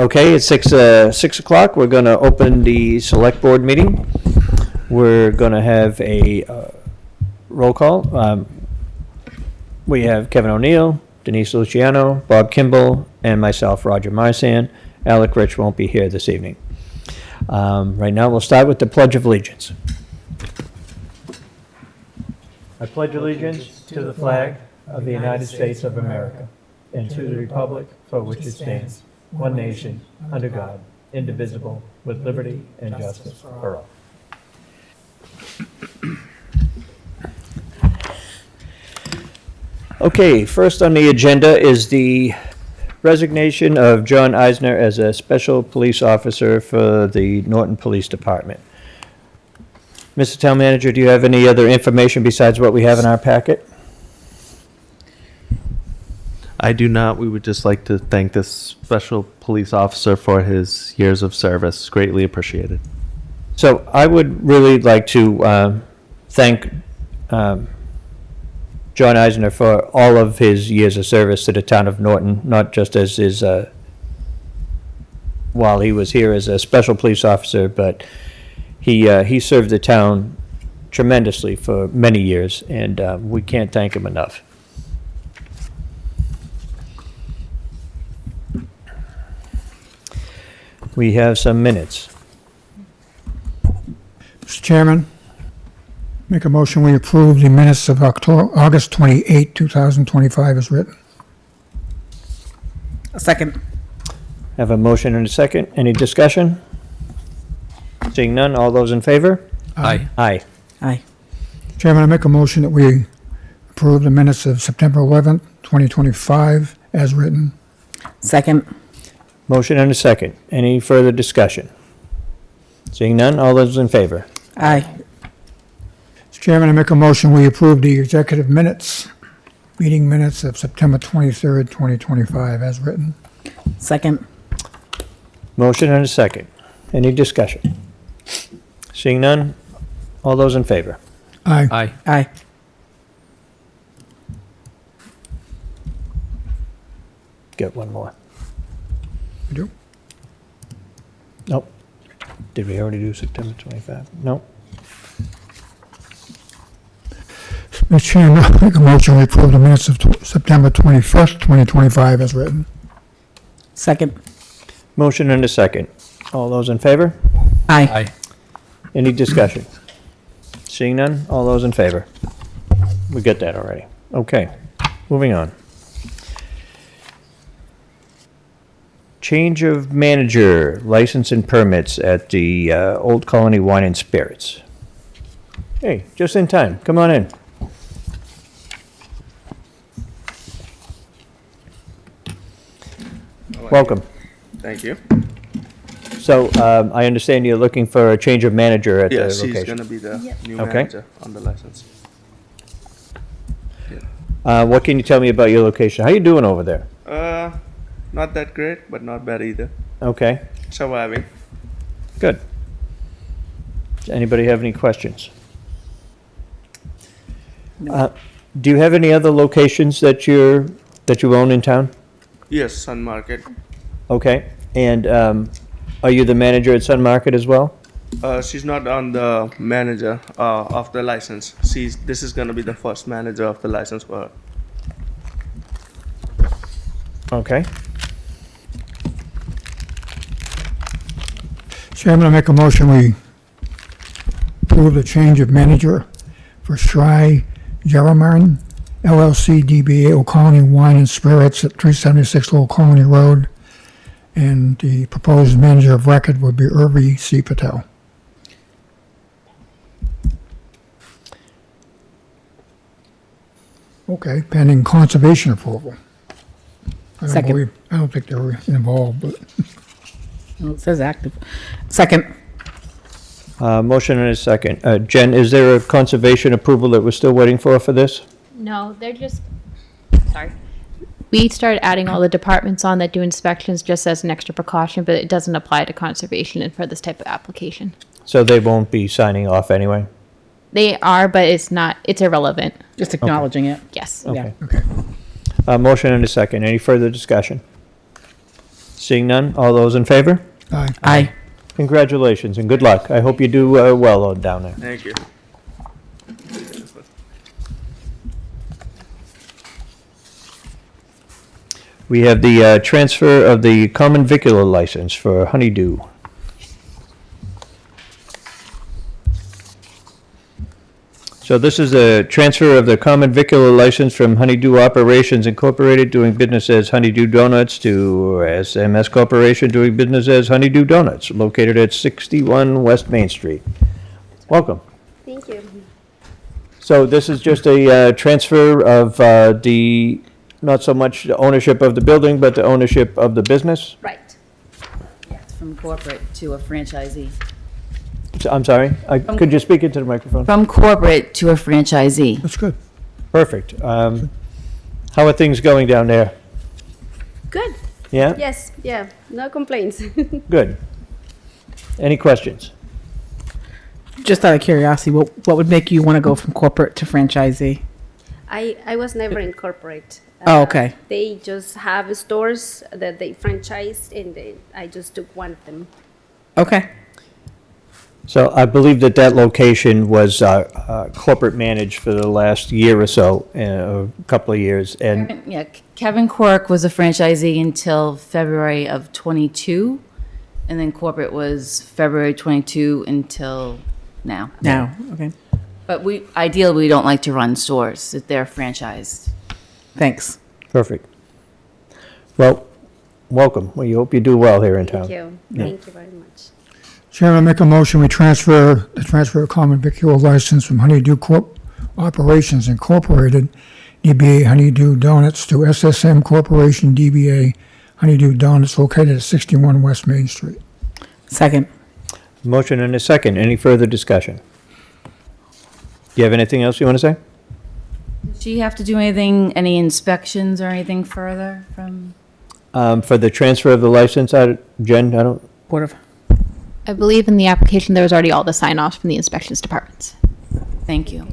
Okay, it's 6 o'clock. We're going to open the select board meeting. We're going to have a roll call. We have Kevin O'Neill, Denise Luciano, Bob Kimball, and myself, Roger Marsan. Alec Rich won't be here this evening. Right now, we'll start with the Pledge of Allegiance. I pledge allegiance to the flag of the United States of America and to the republic for which it stands, one nation, under God, indivisible, with liberty and justice for all. Okay, first on the agenda is the resignation of John Eisner as a special police officer for the Norton Police Department. Mr. Town Manager, do you have any other information besides what we have in our packet? I do not. We would just like to thank this special police officer for his years of service. Greatly appreciated. So I would really like to thank John Eisner for all of his years of service to the town of Norton, not just as his, while he was here as a special police officer, but he served the town tremendously for many years, and we can't thank him enough. We have some minutes. Mr. Chairman, make a motion we approve the minutes of August 28, 2025 as written. A second. Have a motion and a second. Any discussion? Seeing none, all those in favor? Aye. Aye. Aye. Chairman, I make a motion that we approve the minutes of September 11th, 2025 as written. Second. Motion and a second. Any further discussion? Seeing none, all those in favor? Aye. Mr. Chairman, I make a motion we approve the executive minutes, meeting minutes of September 23rd, 2025 as written. Second. Motion and a second. Any discussion? Seeing none, all those in favor? Aye. Aye. Aye. Get one more. We do? Nope. Did we already do September 25? Nope. Mr. Chairman, I make a motion we approve the minutes of September 21st, 2025 as written. Second. Motion and a second. All those in favor? Aye. Any discussion? Seeing none, all those in favor? We got that already. Okay, moving on. Change of manager, license and permits at the Old Colony Wine and Spirits. Hey, just in time. Come on in. Welcome. Thank you. So I understand you're looking for a change of manager at the Yes, location. he's gonna be the new Okay. manager on the license. What can you tell me about your location? How you doing over there? Not that great, but not bad either. Okay, Surviving. good. Does anybody have any questions? No. Do you have any other locations that you own in town? Yes, Sun Market. Okay, and are you the manager at Sun Market as well? She's not on the manager of the license. This is gonna be the first manager of the license for her. Okay. Chairman, I make a motion we approve the change of manager for Shri Jaraman LLC DBA Old Colony Wine and Spirits at 376 Old Colony Road. And the proposed manager of record would be Urvi C. Patel. Okay, pending conservation approval. Second. I don't think they were involved, but Well, it says active. Second. Motion and a second. Jen, is there a conservation approval that we're still waiting for this? No, they're just, sorry. We started adding all the departments on that do inspections just as an extra precaution, but it doesn't apply to conservation and for this type of application. So they won't be signing off anyway? They are, but it's irrelevant. Just acknowledging it. Yes. Okay. okay. Motion and a second. Any further discussion? Seeing none, all those in favor? Aye. Aye. Congratulations and good luck. I hope you do well down there. Thank you. We have the transfer of the common vicular license for Honeydew. So this is a transfer of the common vicular license from Honeydew Operations Incorporated doing business as Honeydew Donuts to SMS Corporation doing business as Honeydew Donuts, located at 61 West Main Street. Welcome. Thank you. So this is just a transfer of the, not so much the ownership of the building, but the ownership of the business? Right. From corporate to a franchisee. I'm sorry, could you speak into the microphone? From corporate to a franchisee. That's good. Perfect. How are things going down there? Good. Yeah? Yes. Yeah. No complaints. Good. Any questions? Just out of curiosity, what would make you want to go from corporate to franchisee? I was never in corporate. Oh, okay. They just have stores that they franchise, and I just took one of them. Okay. So I believe that location was corporate managed for the last year or so, a couple of years, and Yeah, Kevin Quirk was a franchisee until February of '22, and then corporate was February '22 until now. Now, okay. But ideally, we don't like to run stores if they're franchised. Thanks. perfect. Well, welcome. We hope you do well here in town. Thank you. Thank you very much. Chairman, I make a motion, we transfer a common vicular license from Honeydew Corp. Operations Incorporated, DBA Honeydew Donuts, to SSM Corporation, DBA Honeydew Donuts, located at 61 West Main Street. Second. Motion and a second. Any further discussion? Do you have anything else you want to say? Do you have to do anything, any inspections or anything further from? For the transfer of the license, Jen, I don't, Board of. I believe in the application, there was already all the sign-offs from the inspections departments. Thank you.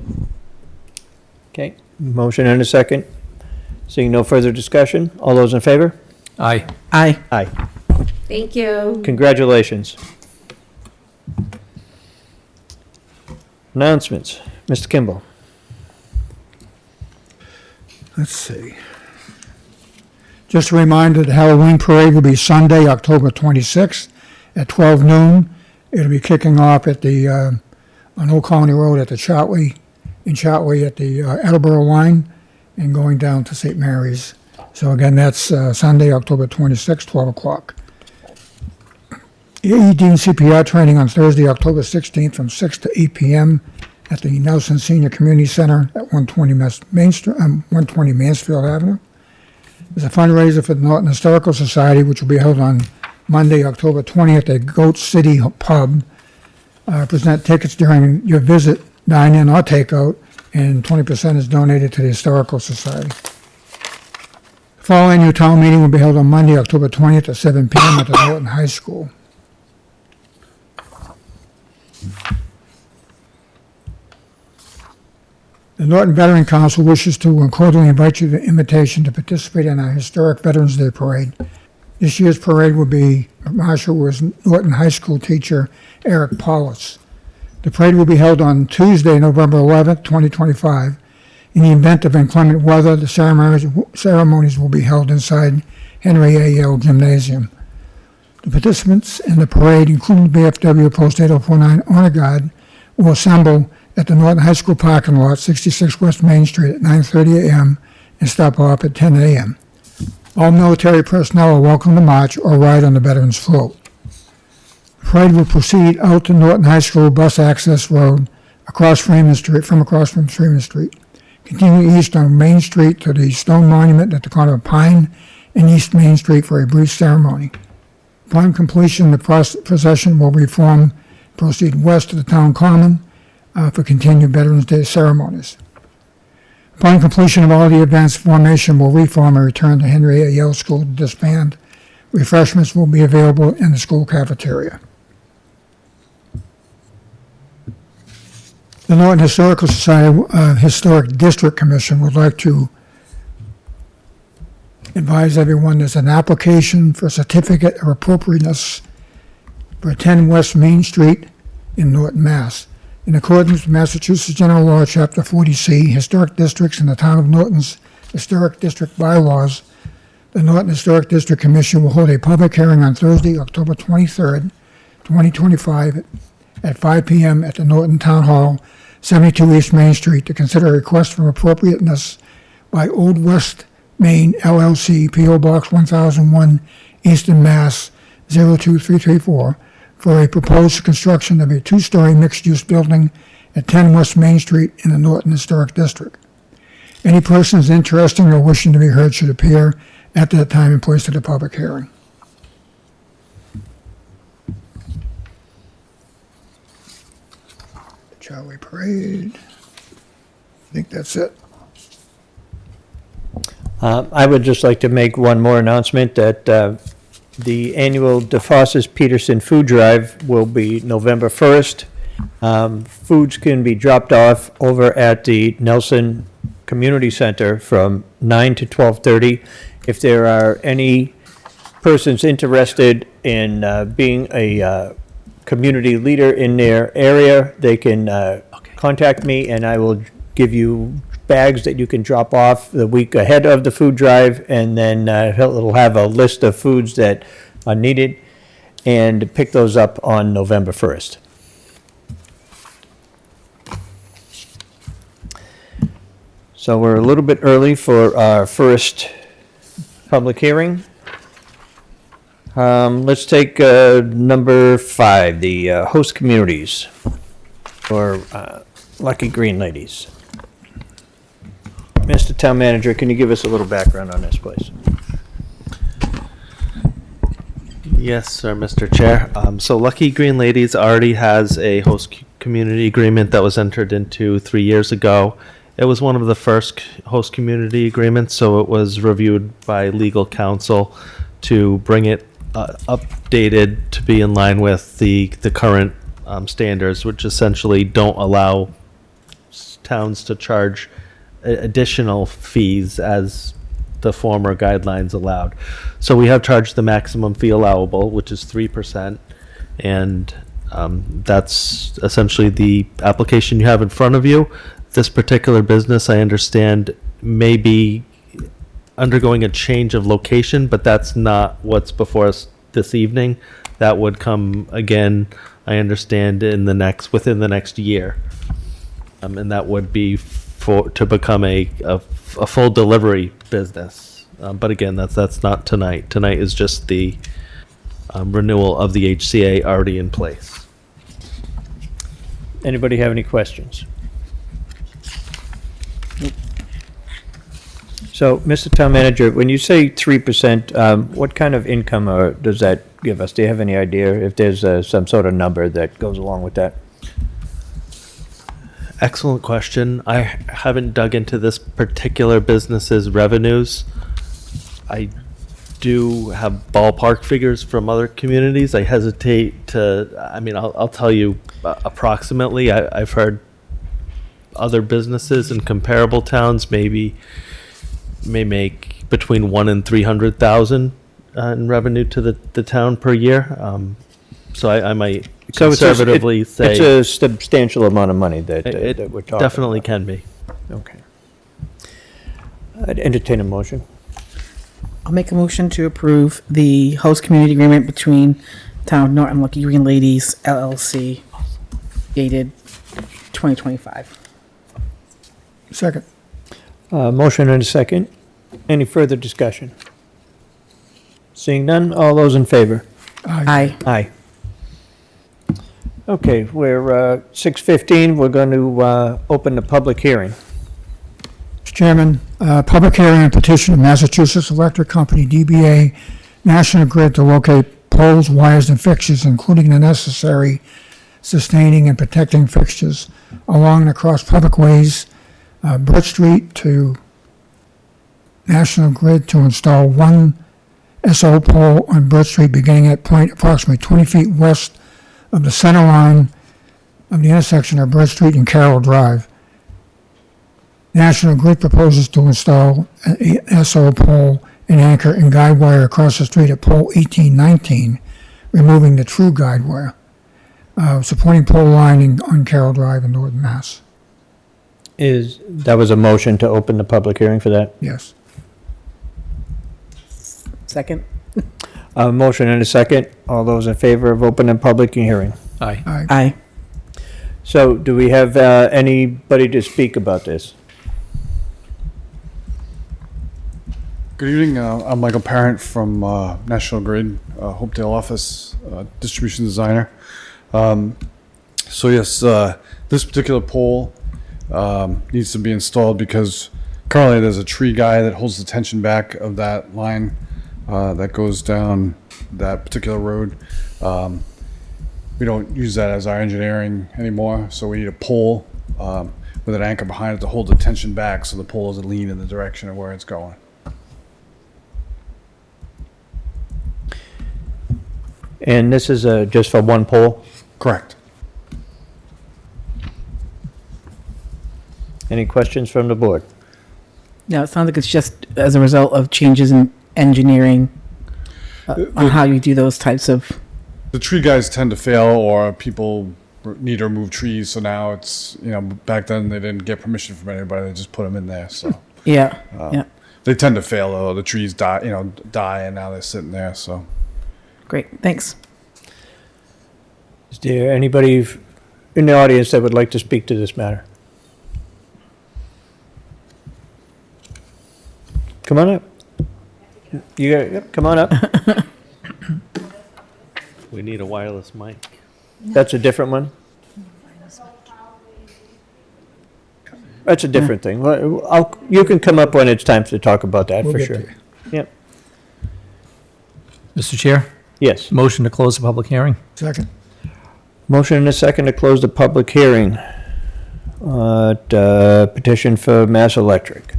okay. Motion and a second. Seeing no further discussion, all those in favor? Aye. Aye. Thank you. Congratulations. Announcements. Mr. Kimball. Let's see. Just a reminder, the Halloween parade will be Sunday, October 26th at 12 noon. It'll be kicking off at the, on Old Colony Road at the Chartley, in Chartley at the Attleboro line, and going down to St. Mary's. So again, that's Sunday, October 26th, 12 o'clock. AED and CPR training on Thursday, October 16th from 6 to 8 p.m. at the Nelson Senior Community Center at 120 Mansfield Avenue. There's a fundraiser for the Norton Historical Society, which will be held on Monday, October 20th at Goat City Pub. Present tickets during your visit, dine-in or takeout, and 20% is donated to the Historical Society. The fall annual town meeting will be held on Monday, October 20th at 7 p.m. at the Norton High School. The Norton Veteran Council wishes to cordially invite you to invitation to participate in our historic Veterans Day Parade. This year's parade will be, Marshal was Norton High School teacher Eric Paulus. The parade will be held on Tuesday, November 11th, 2025. In the event of inclement weather, the ceremonies will be held inside Henry A. Yale Gymnasium. The participants in the parade, including the BFW Post 8049 Honor Guard, will assemble at the Norton High School parking lot, 66 West Main Street at 9:30 a.m. and stop off at 10 a.m. All military personnel are welcome to march or ride on the Veterans Float. The parade will proceed out to Norton High School Bus Access Road across Freeman Street, from Freeman Street, continue east on Main Street to the stone monument at the corner of Pine and East Main Street for a brief ceremony. Upon completion, the procession will proceed west to the town common for continued Veterans Day ceremonies. Upon completion of all the events, formation will reform and return to Henry A. Yale School to disband. Refreshments will be available in the school cafeteria. The Norton Historical Society Historic District Commission would like to advise everyone there's an application for a certificate of appropriateness for 10 West Main Street in Norton, Mass. In accordance with Massachusetts General Law, Chapter 40C, Historic Districts and the Town of Norton's Historic District Bylaws, the Norton Historic District Commission will hold a public hearing on Thursday, October 23rd, 2025, at 5 p.m. at the Norton Town Hall, 72 East Main Street, to consider a request for appropriateness by Old West Main LLC, P.O. Box 1001, Easton, Mass. 02334, for a proposed construction of a two-story mixed-use building at 10 West Main Street in the Norton Historic District. Any persons interested or wishing to be heard should appear at that time and place of the public hearing. Shall we parade? I think that's it. I would just like to make one more announcement that the annual DeFossis Peterson Food Drive will be November 1st. Foods can be dropped off over at the Nelson Community Center from 9 to 12:30. If there are any persons interested in being a community leader in their area, they can contact me, and I will give you bags that you can drop off the week ahead of the food drive, and then it'll have a list of foods that are needed, and pick those up on November 1st. So we're a little bit early for our first public hearing. Let's take number 5, the host communities, or Lucky Green Ladies. Mr. Town Manager, can you give us a little background on this, please? Yes, sir, Mr. Chair. So Lucky Green Ladies already has a host community agreement that was entered into 3 years ago. It was one of the first host community agreements, so it was reviewed by legal counsel to bring it updated to be in line with the current standards, which essentially don't allow towns to charge additional fees as the former guidelines allowed. So we have charged the maximum fee allowable, which is 3%, and that's essentially the application you have in front of you. This particular business, I understand, may be undergoing a change of location, but that's not what's before us this evening. That would come again, I understand, within the next year, and that would be to become a full delivery business. But again, that's not tonight. Tonight is just the renewal of the HCA already in place. Anybody have any questions? So, Mr. Town Manager, when you say 3%, what kind of income does that give us? Do you have any idea if there's some sort of number that goes along with that? Excellent question. I haven't dug into this particular business's revenues. I do have ballpark figures from other communities. I hesitate to, I'll tell you approximately. I've heard other businesses in comparable towns may make between 1 and 300,000 in revenue to the town per year. So I might conservatively say it's a substantial amount of money that we're talking definitely about. can be. Okay. I'd entertain a motion. I'll make a motion to approve the host community agreement between Town of Norton Lucky Green Ladies LLC, dated 2025. Second. Motion and a second. Any further discussion? Seeing none, all those in favor? Aye. Aye. Okay, we're 6:15. We're going to open the public hearing. Mr. Chairman, public hearing on petition of Massachusetts Electric Company, DBA National Grid, to locate poles, wires, and fixtures, including the necessary sustaining and protecting fixtures along and across public ways, Britt Street, to National Grid to install one SO pole on Britt Street beginning at point approximately 20 feet west of the center line of the intersection of Britt Street and Carroll Drive. National Grid proposes to install an SO pole an anchor and guide wire across the street at pole 1819, removing the true guide wire. Supporting pole line on Carroll Drive in Northern Mass. That was a motion to open the public hearing for that? Yes. Second? A motion and a second. All those in favor of opening public hearing? Aye. Aye. Aye. So do we have anybody to speak about this? Good evening. I'm Michael Parent from National Grid, Hopedale office, distribution designer. So yes, this particular pole needs to be installed because currently there's a tree guy that holds the tension back of that line that goes down that particular road. We don't use that as our engineering anymore, so we need a pole with an anchor behind it to hold the tension back so the pole doesn't lean in the direction of where it's going. And this is just for one pole? Correct. Any questions from the board? No, it sounds like it's just as a result of changes in engineering on how you do those types of, The tree guys tend to fail, or people need to remove trees. So now it's, back then they didn't get permission from anybody; they just put them in there. So yeah. they tend to fail, though. The trees die, and now they're sitting there. So Great, thanks. Is there anybody in the audience that would like to speak to this matter? Come on up. Yep, come on up. We need a wireless mic. That's a different one? That's a different thing. Well, you can come up when it's time to talk about that, We'll for get sure. to you. Yep, Mr. Chair, yes. motion to close the public hearing. Second. Motion and a second to close the public hearing. Petition for Mass Electric.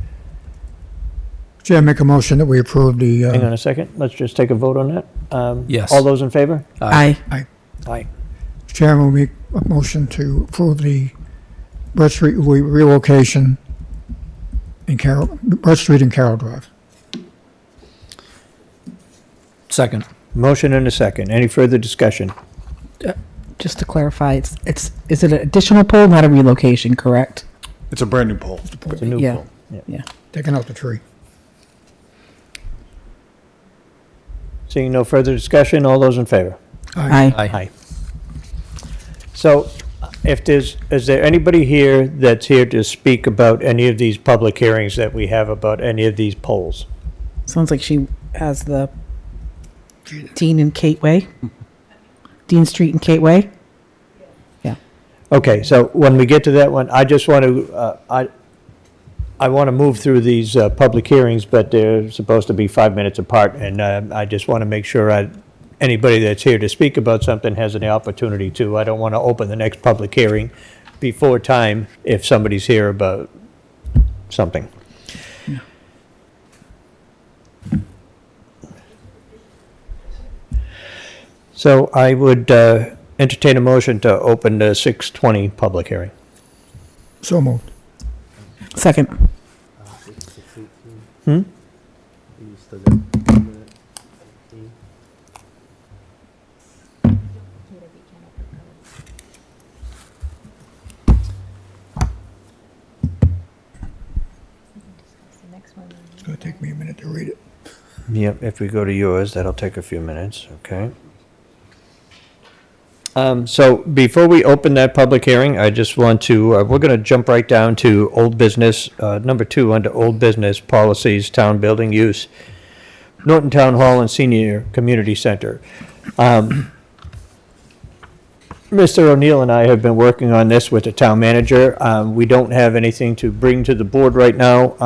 Chair, make a motion that we approve the, Hang on a second, let's just take a vote on that. Yes. All those in favor? Aye. Aye. Chairman will make a motion to approve the Brett Street relocation in Brett Street and Carroll Drive. Second. Motion and a second. Any further discussion? Just to clarify, is it an additional pole, not a relocation, correct? it's a brand new pole. It's a new Yeah. poll. Yeah. Taking out the tree. Seeing no further discussion, all those in favor? Aye. Aye. So, is there anybody here that's here to speak about any of these public hearings that we have about any of these polls? Sounds like she has the Dean and Kate Way. Dean Street and Kate Way. Okay, so when we get to that one, I just want to, I want to move through these public hearings, but they're supposed to be 5 minutes apart, and I just want to make sure anybody that's here to speak about something has an opportunity to. I don't want to open the next public hearing before time if somebody's here about something. So I would entertain a motion to open the 6:20 public hearing. So moved. Second. It's going to take me a minute to read it. Yep, if we go to yours, that'll take a few minutes, okay? So before we open that public hearing, I just want to, we're going to jump right down to old business, number 2 under old business policies, town building use, Norton Town Hall and Senior Community Center. Mr. O'Neill and I have been working on this with the town manager. We don't have anything to bring to the board right now.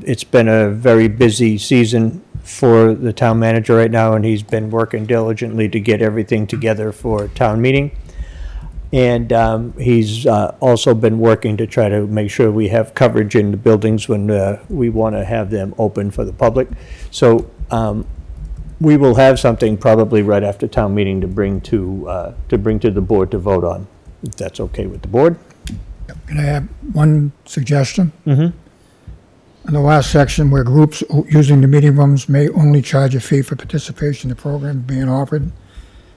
It's been a very busy season for the town manager right now, and he's been working diligently to get everything together for town meeting. And he's also been working to try to make sure we have coverage in the buildings when we want to have them open for the public. So we will have something probably right after town meeting to bring to the board to vote on, if that's okay with the board. Can I have one suggestion? Mm-hmm. in the last section where groups using the meeting rooms may only charge a fee for participation in the program being offered.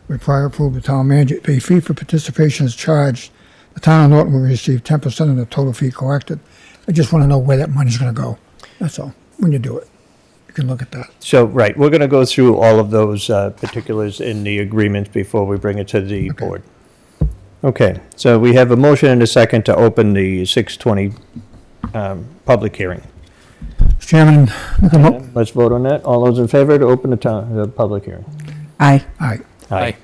With prior approval of the town manager, if a fee for participation is charged, the town of Norton will receive 10% of the total fee collected. I just want to know where that money's going to go. That's all. When you do it, you can look at that. So, right, we're going to go through all of those particulars in the agreement before we bring it to the board. Okay, so we have a motion and a second to open the 6:20 public hearing. Mr. Chairman, make a Let's vote on that. All those in favor to open the public hearing? Aye. Aye. Aye.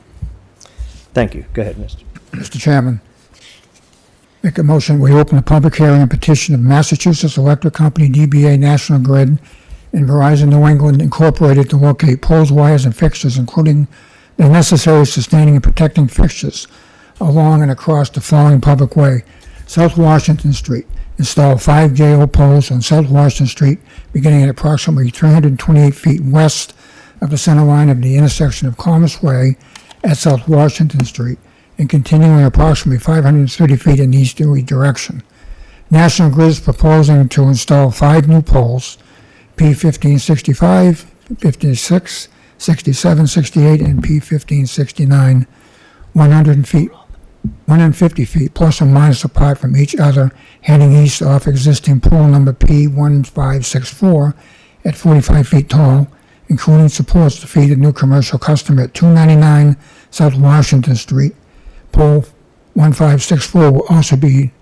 Thank you. Go ahead, Mr. Mr. Chairman, make a motion, we open the public hearing and petition of Massachusetts Electric Company, DBA National Grid, and Verizon New England Incorporated to locate poles, wires, and fixtures, including the necessary sustaining and protecting fixtures along and across the following public way: South Washington Street. Install 5 JO poles on South Washington Street, beginning at approximately 328 feet west of the center line of the intersection of Commerce Way at South Washington Street, and continuing approximately 530 feet in easterly direction. National Grid is proposing to install 5 new poles, P1565, 56, 67, 68, and P1569, 150 feet plus or minus apart from each other, heading east off existing pole number P1564 at 45 feet tall, including supports to feed a new commercial customer at 299 South Washington Street. Pole 1564 will also be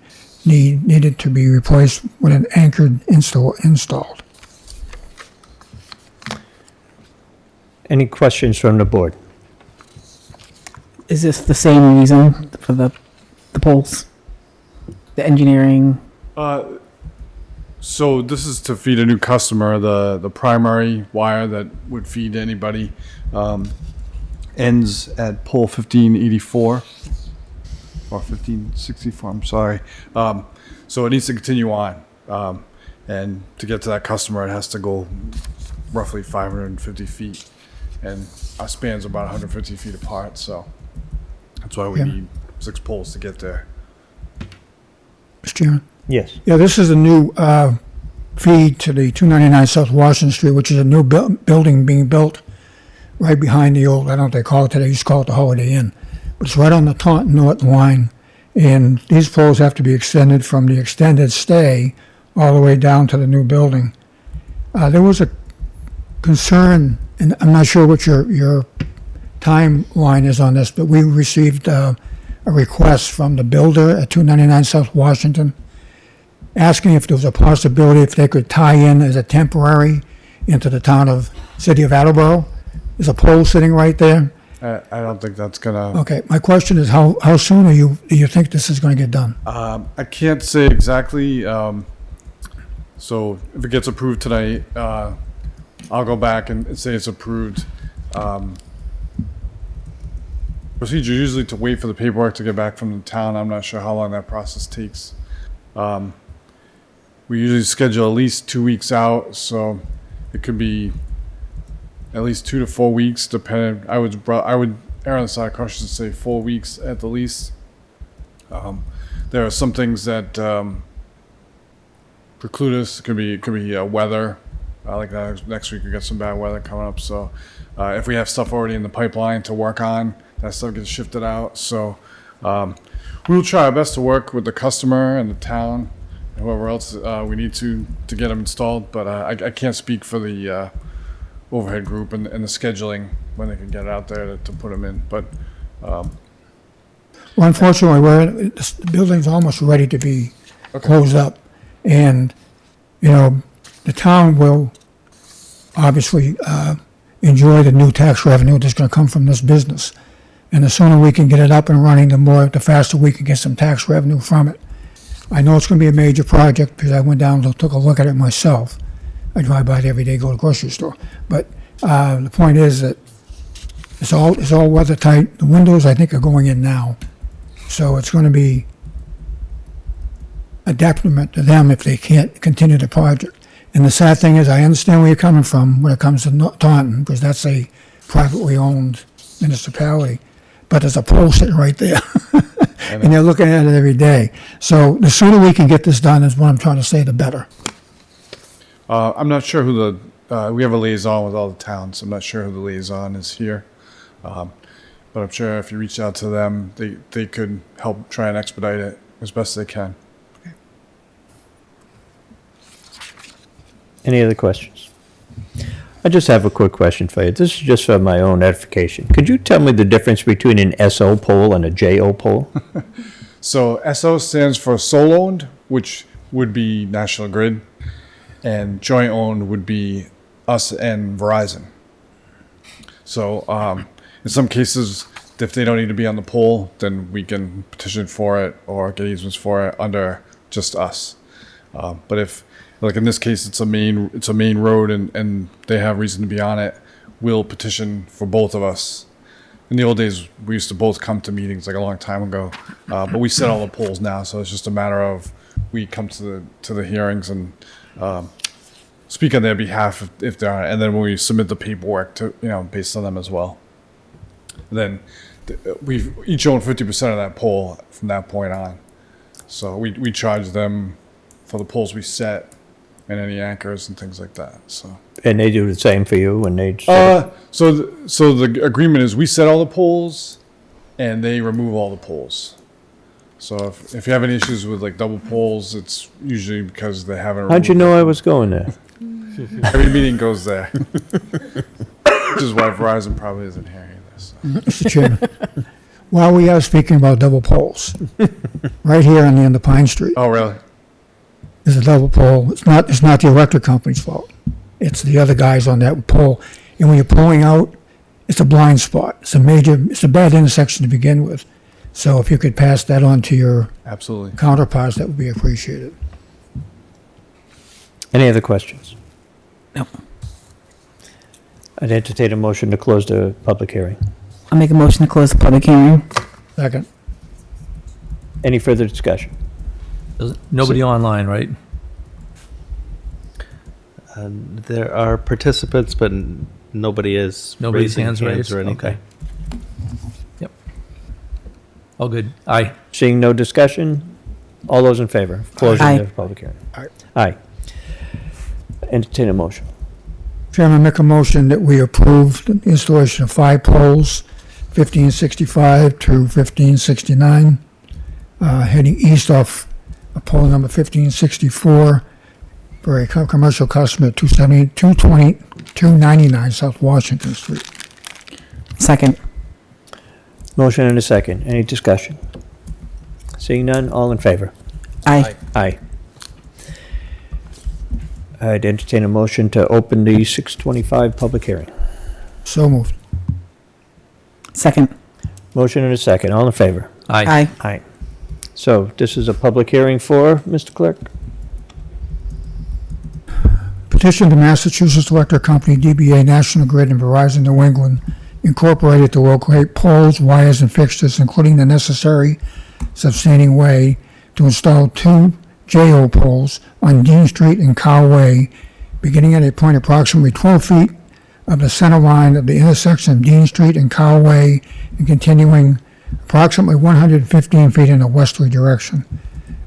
needed to be replaced with an anchored installed. Any questions from the board? Is this the same reason for the poles? The engineering? So this is to feed a new customer. The primary wire that would feed anybody ends at pole 1584 or 1564. I'm sorry. So it needs to continue on, and to get to that customer, it has to go roughly 550 feet, and our span's about 150 feet apart. So that's why we Yeah. need 6 poles to get there. Mr. Chairman? Yes. Yeah, this is a new feed to the 299 South Washington Street, which is a new building being built right behind the old, I don't know what they call it today, they used to call it the Holiday Inn. But it's right on the Taunton Norton line, and these poles have to be extended from the extended stay all the way down to the new building. There was a concern, and I'm not sure what your timeline is on this, but we received a request from the builder at 299 South Washington, asking if there was a possibility if they could tie in as a temporary into the city of Attleboro. There's a pole sitting right there. I don't think that's gonna. Okay, my question is how soon do you think this is going to get done? I can't say exactly. So if it gets approved tonight, I'll go back and say it's approved. Procedure usually to wait for the paperwork to get back from the town. I'm not sure how long that process takes. We usually schedule at least 2 weeks out, so it could be at least 2 to 4 weeks, depending. I would err on the side of caution to say 4 weeks at the least. There are some things that preclude us. It could be weather. Like next week we got some bad weather coming up. So if we have stuff already in the pipeline to work on, that stuff gets shifted out. So we'll try our best to work with the customer and the town and whoever else we need to get them installed. But I can't speak for the overhead group and the scheduling when they can get out there to put them in. But Well, unfortunately, the building's almost ready to be closed up, and the town will obviously enjoy the new tax revenue that's going to come from this business. And the sooner we can get it up and running, the faster we can get some tax revenue from it. I know it's going to be a major project because I went down and took a look at it myself. I drive by it every day, go to the grocery store. But the point is that it's all weather tight. The windows, I think, are going in now. So it's going to be a detriment to them if they can't continue the project. And the sad thing is, I understand where you're coming from when it comes to Taunton, because that's a privately owned municipality. But there's a pole sitting right there, and they're looking at it every day. So the sooner we can get this done is what I'm trying to say, the better. I'm not sure who we have a liaison with all the towns. I'm not sure who the liaison is here. But I'm sure if you reach out to them, they could help try and expedite it as best they can. Any other questions? I just have a quick question for you. This is just for my own edification. Could you tell me the difference between an SO pole and a JO pole? So SO stands for sole owned, which would be National Grid, and joint owned would be us and Verizon. So in some cases, if they don't need to be on the pole, then we can petition for it or get easements for it under just us. But if, like in this case, it's a main road and they have reason to be on it, we'll petition for both of us. In the old days, we used to both come to meetings like a long time ago, but we set all the polls now, so it's just a matter of we come to the hearings and speak on their behalf if they're on it, and then we submit the paperwork to based on them as well. And then we've each owned 50% of that poll from that point on, so we charge them for the polls we set and any anchors and things like that. So. And they do the same for you when they... So the agreement is we set all the polls, and they remove all the polls. So if you have any issues with like double polls, it's usually because they haven't. How'd you know I was going there? Every meeting goes there, which is why Verizon probably isn't hearing this. Mr. Chairman, while we are speaking about double poles, right here on the end of Pine Street Oh, really? is a double pole. It's not the electric company's fault. It's the other guys on that pole. And when you're pulling out, it's a blind spot. It's a bad intersection to begin with. So if you could pass that on to your Absolutely. counterparts, that would be appreciated. Any other questions? No. I'd entertain a motion to close the public hearing. I'll make a motion to close the public hearing. Second. Any further discussion? Nobody online, right? There are participants, but nobody is Nobody's raising hands raised? or anything. Okay. Yep. All good. Aye. Seeing no discussion, all those in favor of closing Aye. the public hearing? Aye. Aye. Entertain a motion. Chairman, make a motion that we approve the installation of 5 poles, 1565 to 1569, heading east off pole number 1564 for a commercial customer at 299 South Washington Street. Second. Motion and a second. Any discussion? Seeing none, all in favor? Aye. Aye. I'd entertain a motion to open the 6:25 public hearing. So moved. Second. Motion and a second. All in favor? Aye. Aye. Aye. So this is a public hearing for, Mr. Clerk? Petition to Massachusetts Electric Company, DBA National Grid, and Verizon New England Incorporated to locate poles, wires, and fixtures, including the necessary substanding way, to install 2 JO poles on Dean Street and Cow Way, beginning at a point approximately 12 feet of the center line of the intersection of Dean Street and Cow Way, and continuing approximately 115 feet in a westerly direction.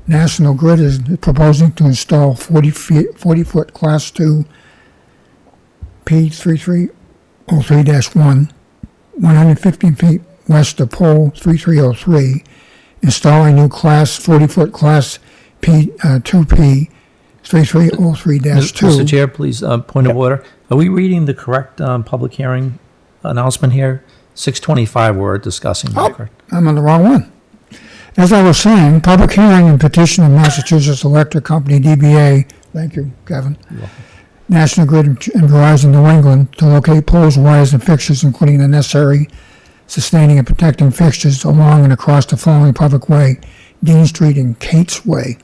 National Grid is proposing to install 40-foot Class 2 P3303-1, 115 feet west of pole 3303, install a new Class 40-foot Class P2P 3303-2. Mr. Chair, please, point of order. Are we reading the correct public hearing announcement here? 6:25 we're discussing, that, correct? I'm on the wrong one. As I was saying, public hearing and petition of Massachusetts Electric Company, DBA, thank you, Kevin, National Grid and Verizon New England to locate poles, wires, and fixtures, including the necessary sustaining and protecting fixtures along and across the following public way, Dean Street and Kate's Way.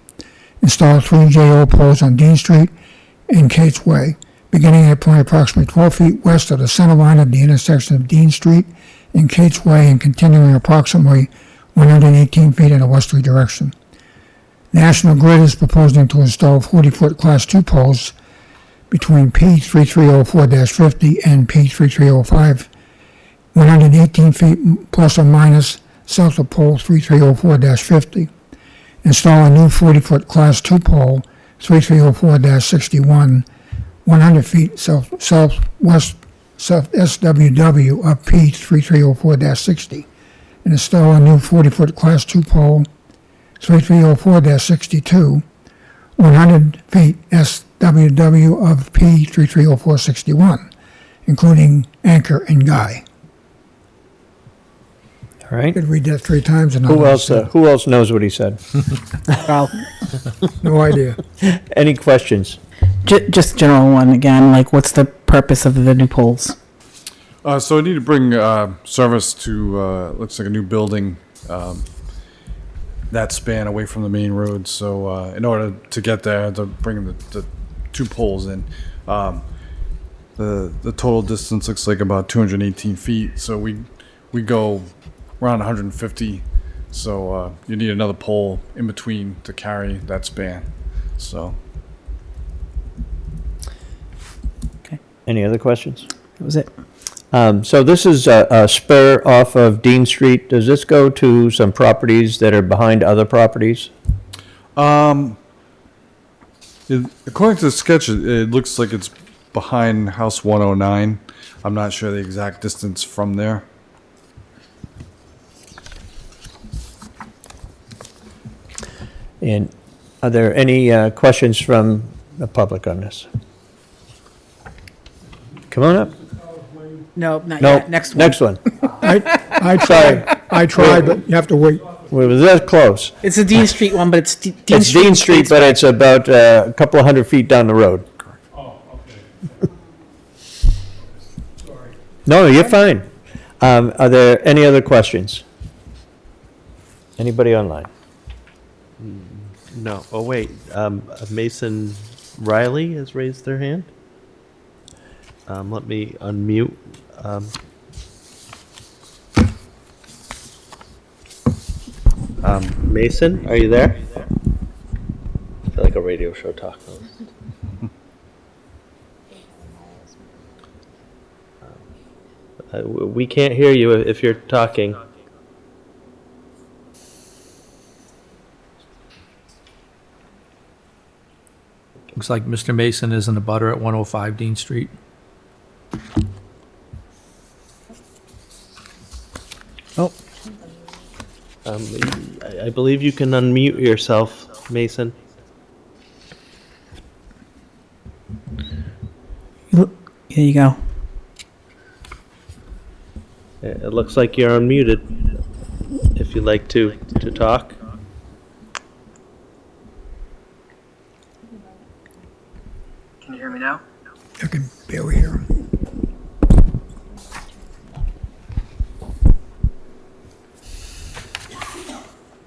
Install 3 JO poles on Dean Street and Kate's Way, beginning at a point approximately 12 feet west of the center line of the intersection of Dean Street and Kate's Way, and continuing approximately 118 feet in a westerly direction. National Grid is proposing to install 40-foot Class 2 poles between P3304-50 and P3305, 118 feet plus or minus south of pole 3304-50. Install a new 40-foot Class 2 pole, 3304-61, 100 feet southwest SWW of P3304-60 and install a new 40-foot Class 2 pole 3304-62, 100 feet SWW of P3304-61, including anchor and guy. All right. Could read that 3 times and Who else knows what he said? Well, No idea. Any questions? just general one again, like what's the purpose of the new poles? So I need to bring service to looks like a new building that span away from the main road. So in order to get there, to bring the 2 poles in, the total distance looks like about 218 feet. So we go around 150. So you need another pole in between to carry that span. So Any other questions? That was it. So this is a spur off of Dean Street. Does this go to some properties that are behind other properties? according to the sketch, it looks like it's behind House 109. I'm not sure the exact distance from there. And are there any questions from the public on this? Come on up. No, not No, yet. Next one. Next one. I tried, but you have to wait. We were that close. It's the Dean Street one, but it's Dean It's Street. Dean Street, but it's about a couple of hundred feet down the road. No, you're fine. Are there any other questions? Anybody online? No. Oh, wait. Mason Riley has raised their hand. Let me unmute. Mason, are you there? I feel like a radio show talk host. We can't hear you if you're talking. Looks like Mr. Mason is in the butter at 105 Dean Street. Oh, I believe you can unmute yourself, Mason. there you go. It looks like you're unmuted. If you'd like to talk. Can you hear me now? I can barely hear him.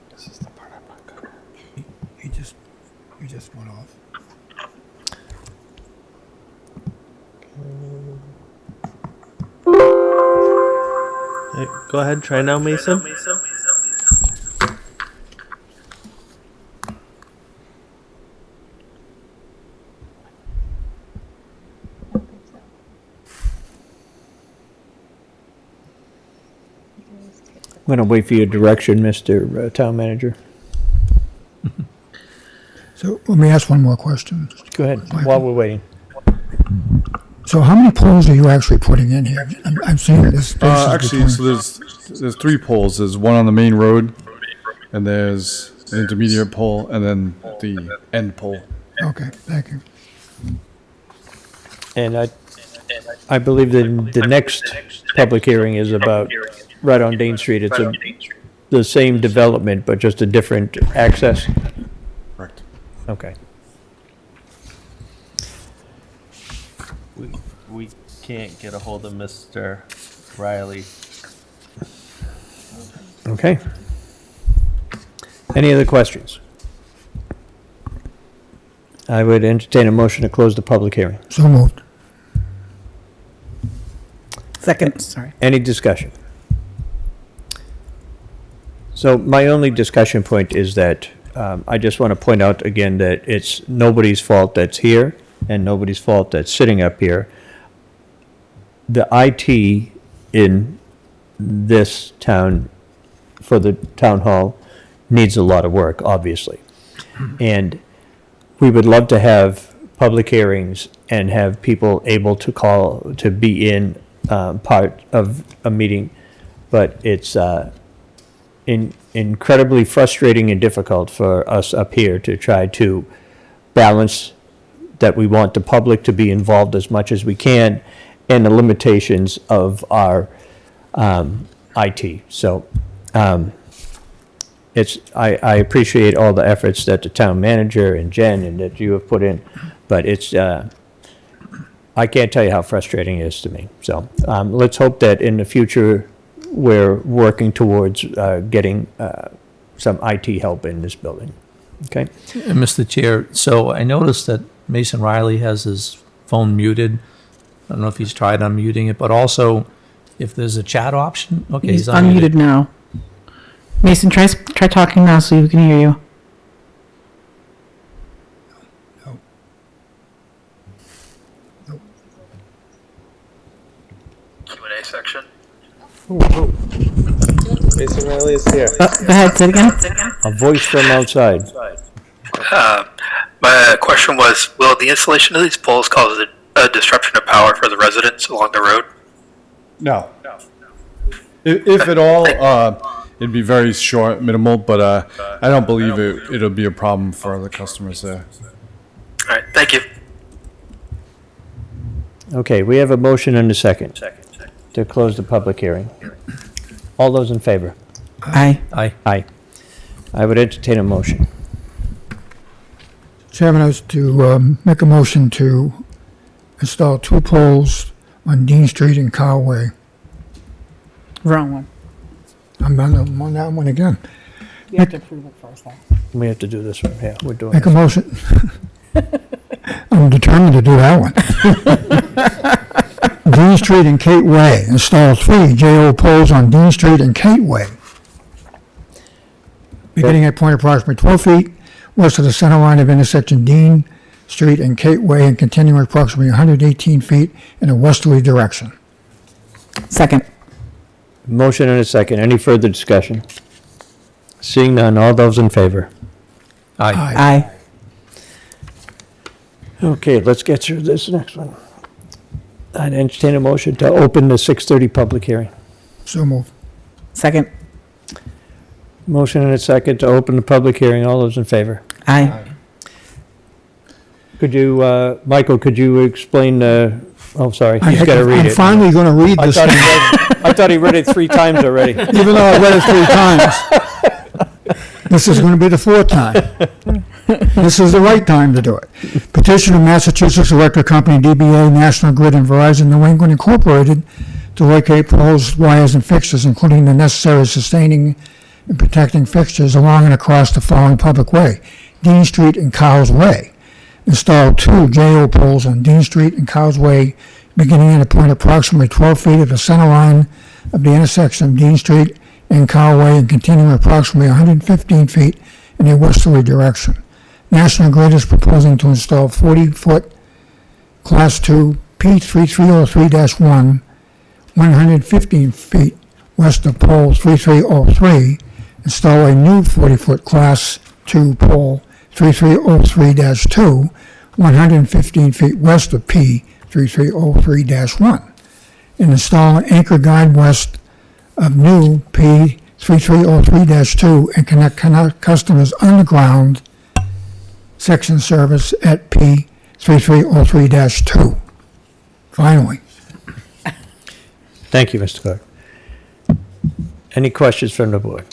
This is the part I'm not good at. He just went off. Go ahead, try now, Mason. I'm going to wait for your direction, Mr. Town Manager. So let me ask one more question. Go ahead, while we're waiting. So how many poles are you actually putting in here? I'm seeing this spaces Actually, between. so there's 3 poles. There's one on the main road, and there's an intermediate pole, and then the end pole. Okay, thank you. And I believe that the next public hearing is about right on Dean Street. It's the same development, but just a different access. Correct. Okay. We can't get a hold of Mr. Riley. Okay. Any other questions? I would entertain a motion to close the public hearing. So moved. Second, sorry. Any discussion? So my only discussion point is that I just want to point out again that it's nobody's fault that's here and nobody's fault that's sitting up here. The IT in this town for the town hall needs a lot of work, obviously. And we would love to have public hearings and have people able to call, to be in part of a meeting. But it's incredibly frustrating and difficult for us up here to try to balance that we want the public to be involved as much as we can, and the limitations of our IT. So I appreciate all the efforts that the town manager and Jen and that you have put in, but it's, I can't tell you how frustrating it is to me. So let's hope that in the future, we're working towards getting some IT help in this building. Okay? And Mr. Chair, so I noticed that Mason Riley has his phone muted. I don't know if he's tried unmuting it, but also if there's a chat option. Okay, He's unmuted now. Mason, try talking now so we can hear you. Q&A section. Mason Riley is here. Go ahead, say it again. A voice from outside. My question was, will the installation of these poles cause a disruption of power for the residents along the road? No. If at all, it'd be very short, minimal, but I don't believe it'll be a problem for the customers there. All right, thank you. Okay, we have a motion and a second to close the public hearing. All those in favor? Aye. Aye. Aye. I would entertain a motion. Chairman, I was to make a motion to install 2 poles on Dean Street and Kyle Way. Wrong one. I'm on that one again. You have to approve it first, though. We have to do this one. Yeah, we're doing Make a this. motion. I'm determined to do that one. Dean Street and Kate Way. Install 3 JO poles on Dean Street and Kate Way. Beginning at point approximately 12 feet west of the center line of intersection Dean Street and Kate Way, and continuing approximately 118 feet in a westerly direction. Second. Motion and a second. Any further discussion? Seeing none, all those in favor? Aye. Aye. Okay, let's get through this next one. I'd entertain a motion to open the 6:30 public hearing. So move. Second. Motion and a second to open the public hearing. All those in favor? Aye. Could you, Michael, could you explain, oh, sorry, he's got to read I'm it. finally going to read I this thought, thing, I thought he read it 3 times already. even though I read it 3 times. This is going to be the 4th time. This is the right time to do it. Petition of Massachusetts Electric Company, DBA, National Grid, and Verizon New England Incorporated to locate proposed wires and fixtures, including the necessary sustaining and protecting fixtures along and across the following public way: Dean Street and Cowles Way. Install 2 JO poles on Dean Street and Cowles Way, beginning at a point approximately 12 feet of the center line of the intersection of Dean Street and Cowles Way, and continuing approximately 115 feet in a westerly direction. National Grid is proposing to install 40-foot Class 2 P3303-1, 115 feet west of pole 3303, install a new 40-foot Class 2 pole 3303-2, 115 feet west of P3303-1, and install an anchor guide west of new P3303-2 and connect customers underground section service at P3303-2. Finally. Thank you, Mr. Clerk. Any questions from the board?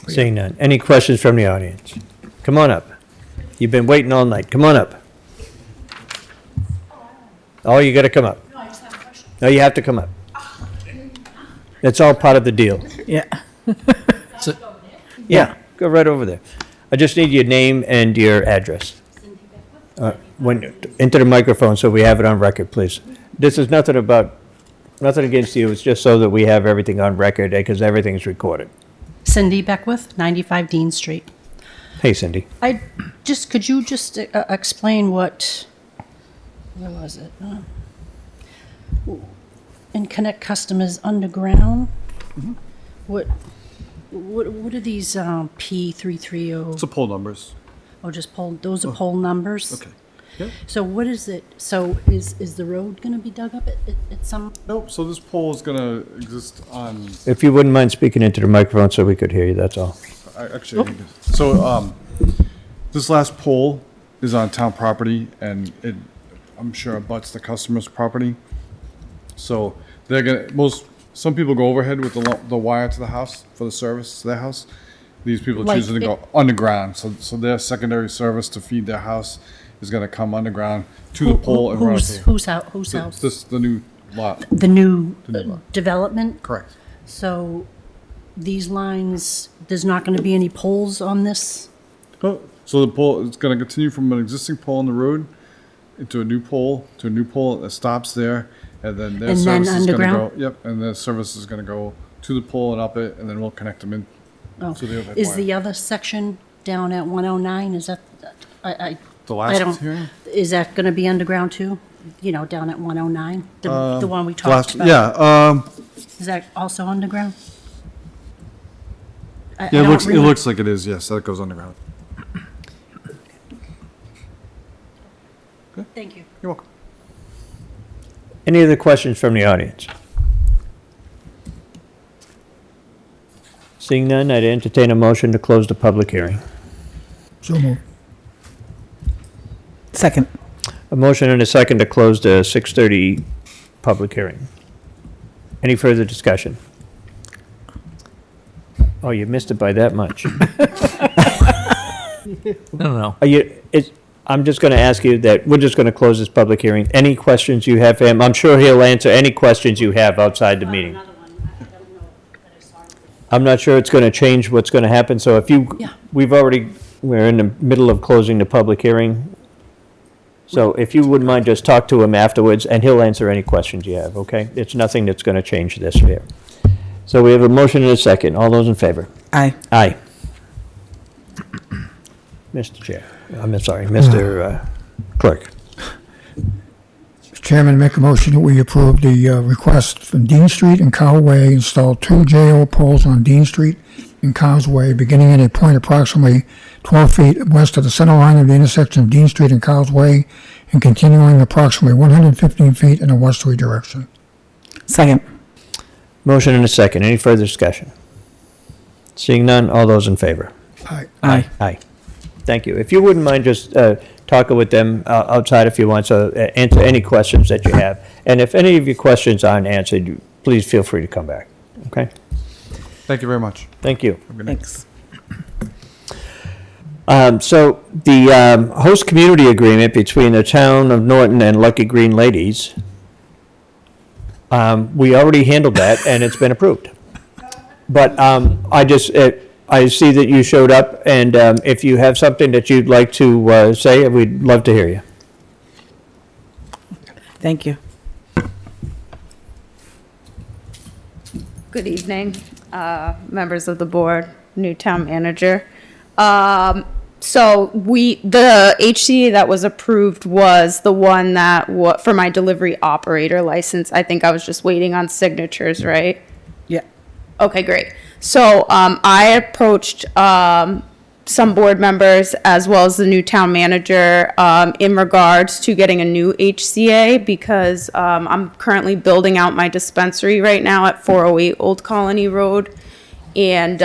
Seeing none. Any questions from the audience? Come on up. You've been waiting all night. Come on up. Oh, you got to come up. No, I just have a question. No, you have to come up. It's all part of the deal. Yeah. Yeah, go right over there. I just need your name and your address. Into the microphone so we have it on record, please. This is nothing against you. It's just so that we have everything on record because everything's recorded. Cindy Beckwith, 95 Dean Street. Hey, Cindy. Could you just explain where was it? And connect customers underground? Mm-hmm. What are these P330? It's the poll numbers. Oh, just poll, those are poll numbers? Okay. Yep. So what is it, so is the road gonna be dug up at some, Nope, so this pole is gonna exist on, If you wouldn't mind speaking into the microphone so we could hear you, that's all. this last pole is on town property and it, I'm sure abuts the customer's property. So they're gonna, some people go overhead with the wire to the house for the service to their house. These people are Like choosing to go underground, so their secondary service to feed their house is gonna come underground to the pole and run up here. whose house? This, the new lot, The new The new lot. development? correct. So these lines, there's not gonna be any poles on this? Oh, so the pole, it's gonna continue from an existing pole on the road into a new pole, that stops there, and then their And then service is gonna go. underground? Yep, and their service is gonna go to the pole and up it, and then we'll connect them in. Oh, to the overhead is wire. the other section down at 109, is that, The I last don't, hearing? is that gonna be underground too? You know, down at 109? The one we talked Last, about? yeah, Is that also underground? I yeah, don't it remember. looks like it is, yes, that goes underground. Thank you. You're welcome. Any other questions from the audience? Seeing none, I'd entertain a motion to close the public hearing. So moved. Second. A motion and a second to close the 6:30 public hearing. Any further discussion? Oh, you missed it by that much. No. I'm just going to ask you that, we're just going to close this public hearing. Any questions you have for him? I'm sure he'll answer any questions you have outside the meeting. Another one, I don't know that I saw. I'm not sure it's going to change what's going to happen, so if you, Yeah. we're in the middle of closing the public hearing. So if you wouldn't mind, just talk to him afterwards, and he'll answer any questions you have, okay? It's nothing that's going to change this here. So we have a motion and a second. All those in favor? Aye. Aye. Mr. Chair, I'm sorry, Mr. Clerk. Mr. Chairman, make a motion that we approve the request from Dean Street and Cow Way, install 2 JO poles on Dean Street and Cow's Way, beginning at a point approximately 12 feet west of the center line of the intersection of Dean Street and Cow's Way, and continuing approximately 115 feet in a westerly direction. Second. Motion and a second. Any further discussion? Seeing none, all those in favor? Aye. Aye. Aye. Thank you. If you wouldn't mind just talking with them outside if you want, so answer any questions that you have. And if any of your questions aren't answered, please feel free to come back, okay? Thank you very much. Thank you. Have a good night. Thanks. So the host community agreement between the town of Norton and Lucky Green Ladies, we already handled that and it's been approved. But I see that you showed up, and if you have something that you'd like to say, we'd love to hear you. Thank you. Good evening, members of the board, new town manager. So the HCA that was approved was the one that for my delivery operator license. I think I was just waiting on signatures, right? Yeah. Okay, great. So I approached some board members as well as the new town manager in regards to getting a new HCA because I'm currently building out my dispensary right now at 408 Old Colony Road. And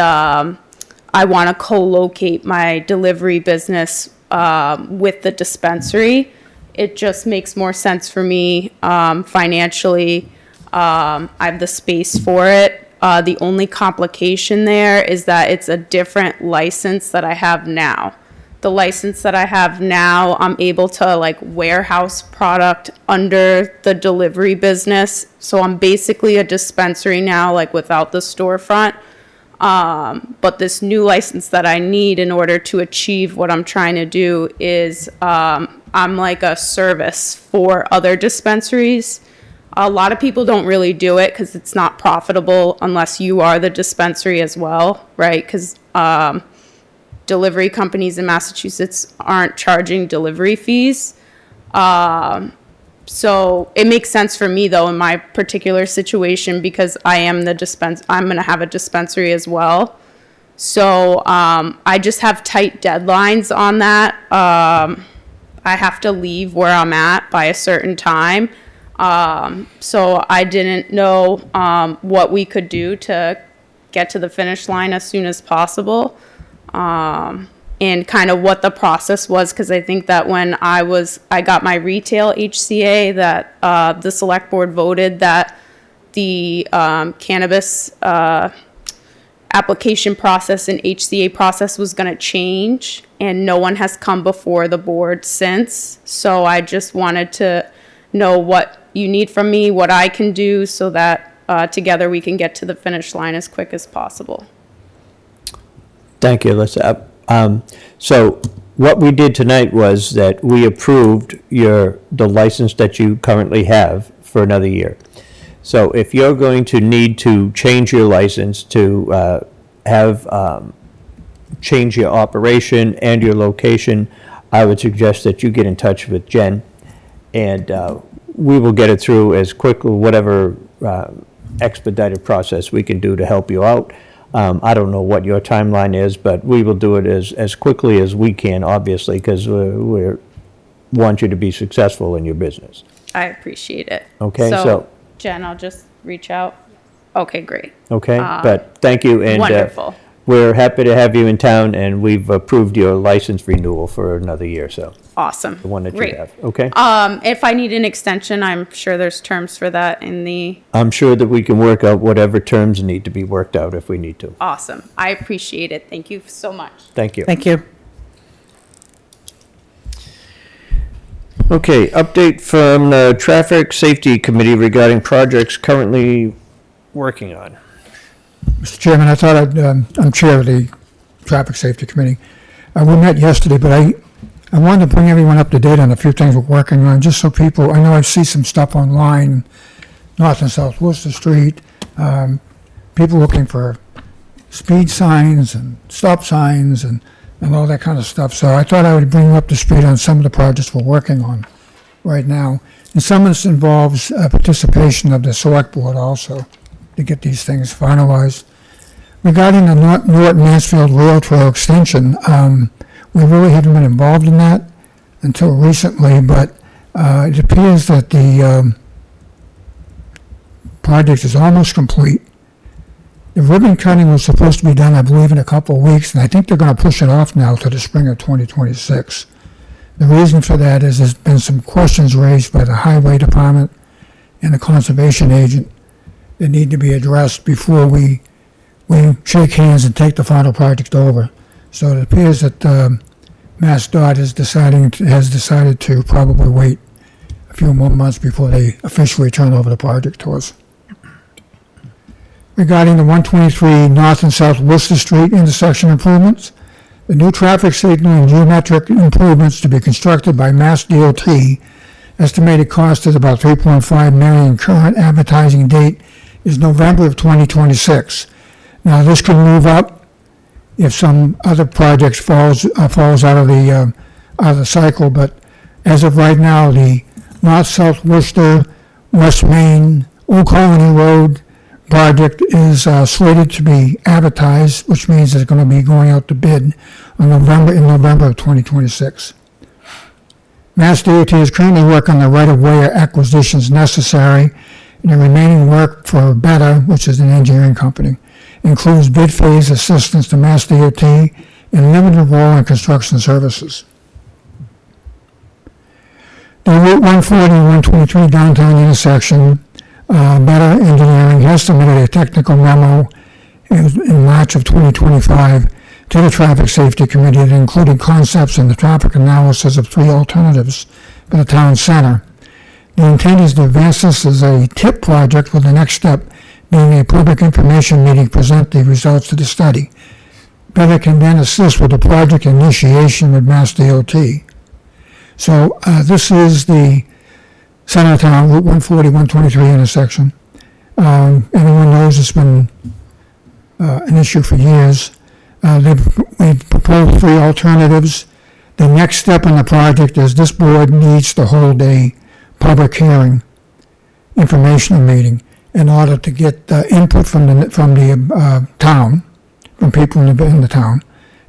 I want to co-locate my delivery business with the dispensary. It just makes more sense for me financially. I have the space for it. The only complication there is that it's a different license that I have now. The license that I have now, I'm able to like warehouse product under the delivery business. So I'm basically a dispensary now, like without the storefront. But this new license that I need in order to achieve what I'm trying to do is I'm like a service for other dispensaries. A lot of people don't really do it because it's not profitable unless you are the dispensary as well, right? Because delivery companies in Massachusetts aren't charging delivery fees. So it makes sense for me though in my particular situation because I am I'm going to have a dispensary as well. So I just have tight deadlines on that. I have to leave where I'm at by a certain time. So I didn't know what we could do to get to the finish line as soon as possible. And kind of what the process was, because I think that when I got my retail HCA, that the select board voted that the cannabis application process and HCA process was going to change, and no one has come before the board since. So I just wanted to know what you need from me, what I can do, so that together we can get to the finish line as quick as possible. Thank you, Alyssa. So what we did tonight was that we approved the license that you currently have for another year. So if you're going to need to change your license to change your operation and your location, I would suggest that you get in touch with Jen, and we will get it through as quickly, whatever expedited process we can do to help you out. I don't know what your timeline is, but we will do it as quickly as we can, obviously, because we want you to be successful in your business. I appreciate it. Okay, so- Jen, I'll just reach out. Okay, great. Okay, but thank you, and Wonderful. we're happy to have you in town, and we've approved your license renewal for another year, so Awesome. the one that you Great. have, okay? If I need an extension, I'm sure there's terms for that in the, I'm sure that we can work out whatever terms need to be worked out if we need to. awesome. I appreciate it. Thank you so much. Thank you. Thank you. Okay, update from the Traffic Safety Committee regarding projects currently working on. Mr. Chairman, I thought I'm chair of the Traffic Safety Committee. We met yesterday, but I wanted to bring everyone up to date on a few things we're working on, just so people, I know I see some stuff online, North and South Worcester Street, people looking for speed signs and stop signs and all that kind of stuff. So I thought I would bring you up to speed on some of the projects we're working on right now. And some of this involves participation of the select board also to get these things finalized. Regarding the Norton Mansfield Rail Trail extension, we really haven't been involved in that until recently, but it appears that the project is almost complete. The ribbon cutting was supposed to be done, I believe, in a couple of weeks, and I think they're going to push it off now to the spring of 2026. The reason for that is there's been some questions raised by the Highway Department and the Conservation Agent that need to be addressed before we shake hands and take the final project over. So it appears that MassDOT has decided to probably wait a few more months before they officially turn over the project to us. Regarding the 123 North and South Worcester Street intersection improvements, the new traffic signal and geometric improvements to be constructed by MassDOT, estimated cost is about $3.5 million. Current advertising date is November of 2026. Now, this could move up if some other projects falls out of the cycle, but as of right now, the North-South Worcester, West Main, Old Colony Road project is slated to be advertised, which means it's going to be going out to bid in November of 2026. MassDOT is currently working on the right-of-way acquisitions necessary, and the remaining work for Beta, which is an engineering company, includes bid phase assistance to MassDOT and limited role in construction services. The Route 140-123 downtown intersection, Beta Engineering has submitted a technical memo in March of 2025 to the Traffic Safety Committee that included concepts and the traffic analysis of 3 alternatives for the town center. The intent is to advance this as a TIP project, with the next step being a public information meeting to present the results of the study. Beta can then assist with the project initiation with MassDOT. So this is the center of town, Route 140, 123 intersection. Everyone knows it's been an issue for years. We've proposed 3 alternatives. The next step in the project is this board needs to hold a public hearing, informational meeting, in order to get input from the town from people in the town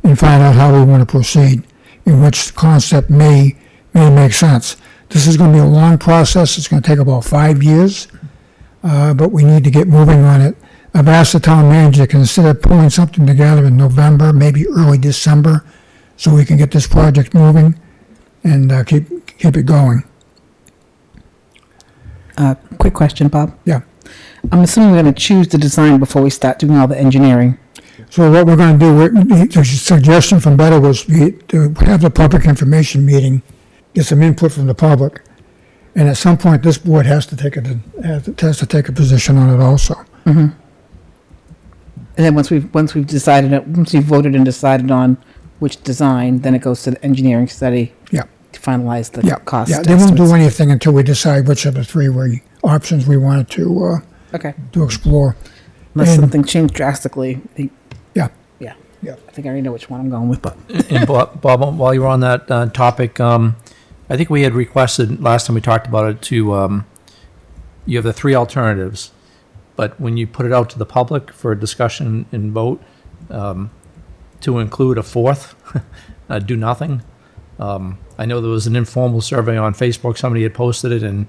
and find out how we want to proceed, in which concept may make sense. This is going to be a long process. It's going to take about 5 years, but we need to get moving on it. I've asked the town manager to consider pulling something together in November, maybe early December, so we can get this project moving and keep it going. Quick question, Bob. Yeah. I'm assuming we're going to choose the design before we start doing all the engineering. So what we're going to do, the suggestion from Better was to have the public information meeting, get some input from the public, and at some point this board has to take a position on it also. Mm-hmm. And then once we've voted and decided on which design, then it goes to the engineering study. Yeah. To finalize the cost. Yeah, they won't do anything until we decide which of the three options we wanted to explore. Unless something changed drastically. Yeah. I think I already know which one I'm going with, but. And Bob, while you're on that topic, I think we had requested last time we talked about it to, you have the three alternatives, but when you put it out to the public for discussion and vote, to include a fourth, do nothing. I know there was an informal survey on Facebook, somebody had posted it, and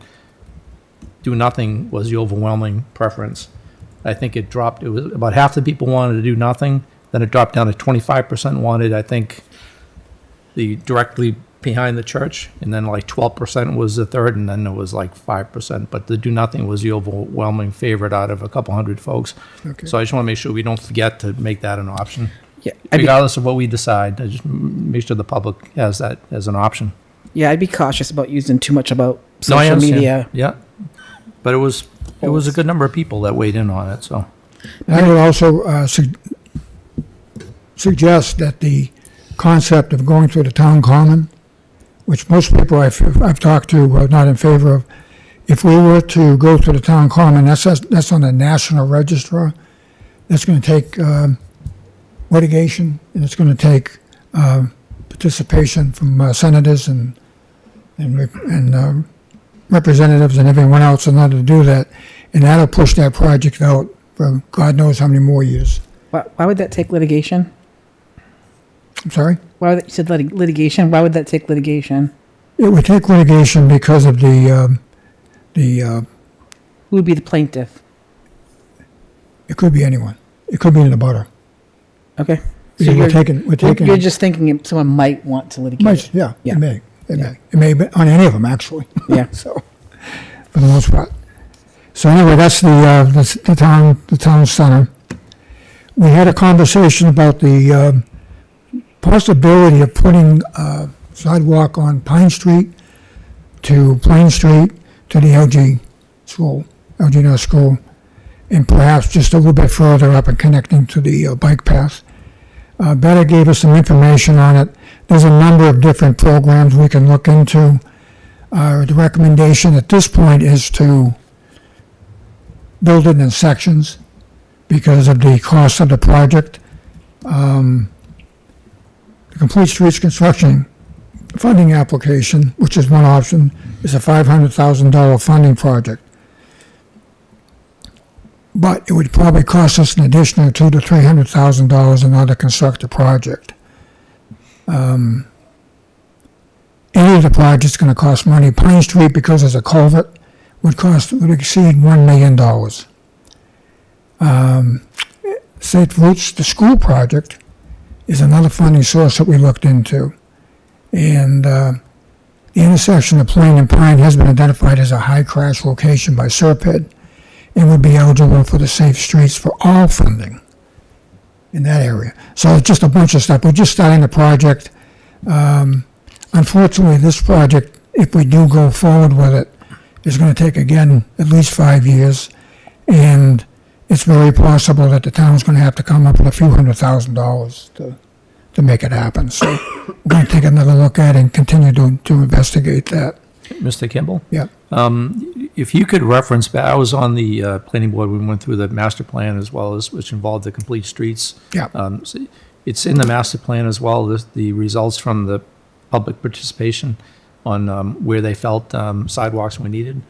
do nothing was the overwhelming preference. I think it dropped, it was about half the people wanted to do nothing, then it dropped down to 25% wanted, I think, the directly behind the church, and then like 12% was the third, and then it was like 5%, but the do nothing was the overwhelming favorite out of a couple hundred folks. Okay. So I just want to make sure we don't forget to make that an option. Yeah, Regardless of what we decide, I just make sure the public has that as an option. Yeah, I'd be cautious about using too much about No, I social understand. media. Yeah, but it was a good number of people that weighed in on it. So And I would also suggest that the concept of going through the town common, which most people I've talked to are not in favor of, if we were to go through the town common, that's on the National Register. That's going to take litigation, and it's going to take participation from senators and representatives and everyone else in order to do that, and that'll push that project out for God knows how many more years. Why would that take litigation? I'm sorry? You said litigation. Why would that take litigation? It would take litigation because of the Who would be the plaintiff? it could be anyone. It could be in the butter. Okay. We're taking. You're just thinking someone might want to litigate. Yeah, Yeah. it may. It may be on any of them, actually. Yeah. So, for the most part. So anyway, that's the town center. We had a conversation about the possibility of putting a sidewalk on Pine Street to Plain Street to the LG North School, and perhaps just a little bit further up and connecting to the bike path. Better gave us some information on it. There's a number of different programs we can look into. The recommendation at this point is to build it in sections because of the cost of the project. The Complete Streets Construction funding application, which is one option, is a $500,000 funding project. But it would probably cost us an additional $200,000 to $300,000 in order to construct the project. Any of the project's going to cost money. Pine Street, because there's a culvert, would exceed $1 million. Safe Routes, the school project, is another funding source that we looked into. And the intersection of Plain and Pine has been identified as a high crash location by SERPID and would be eligible for the Safe Streets for all funding in that area. So it's just a bunch of stuff. We're just starting the project. Unfortunately, this project, if we do go forward with it, is going to take, again, at least 5 years. And it's very possible that the town's going to have to come up with a few $100,000 to make it happen. So we're going to take another look at it and continue to investigate that. Mr. Kimball? Yeah. If you could reference back, I was on the planning board when we went through the master plan as well as, which involved the complete streets. Yeah. So it's in the master plan as well, the results from the public participation on where they felt sidewalks were needed.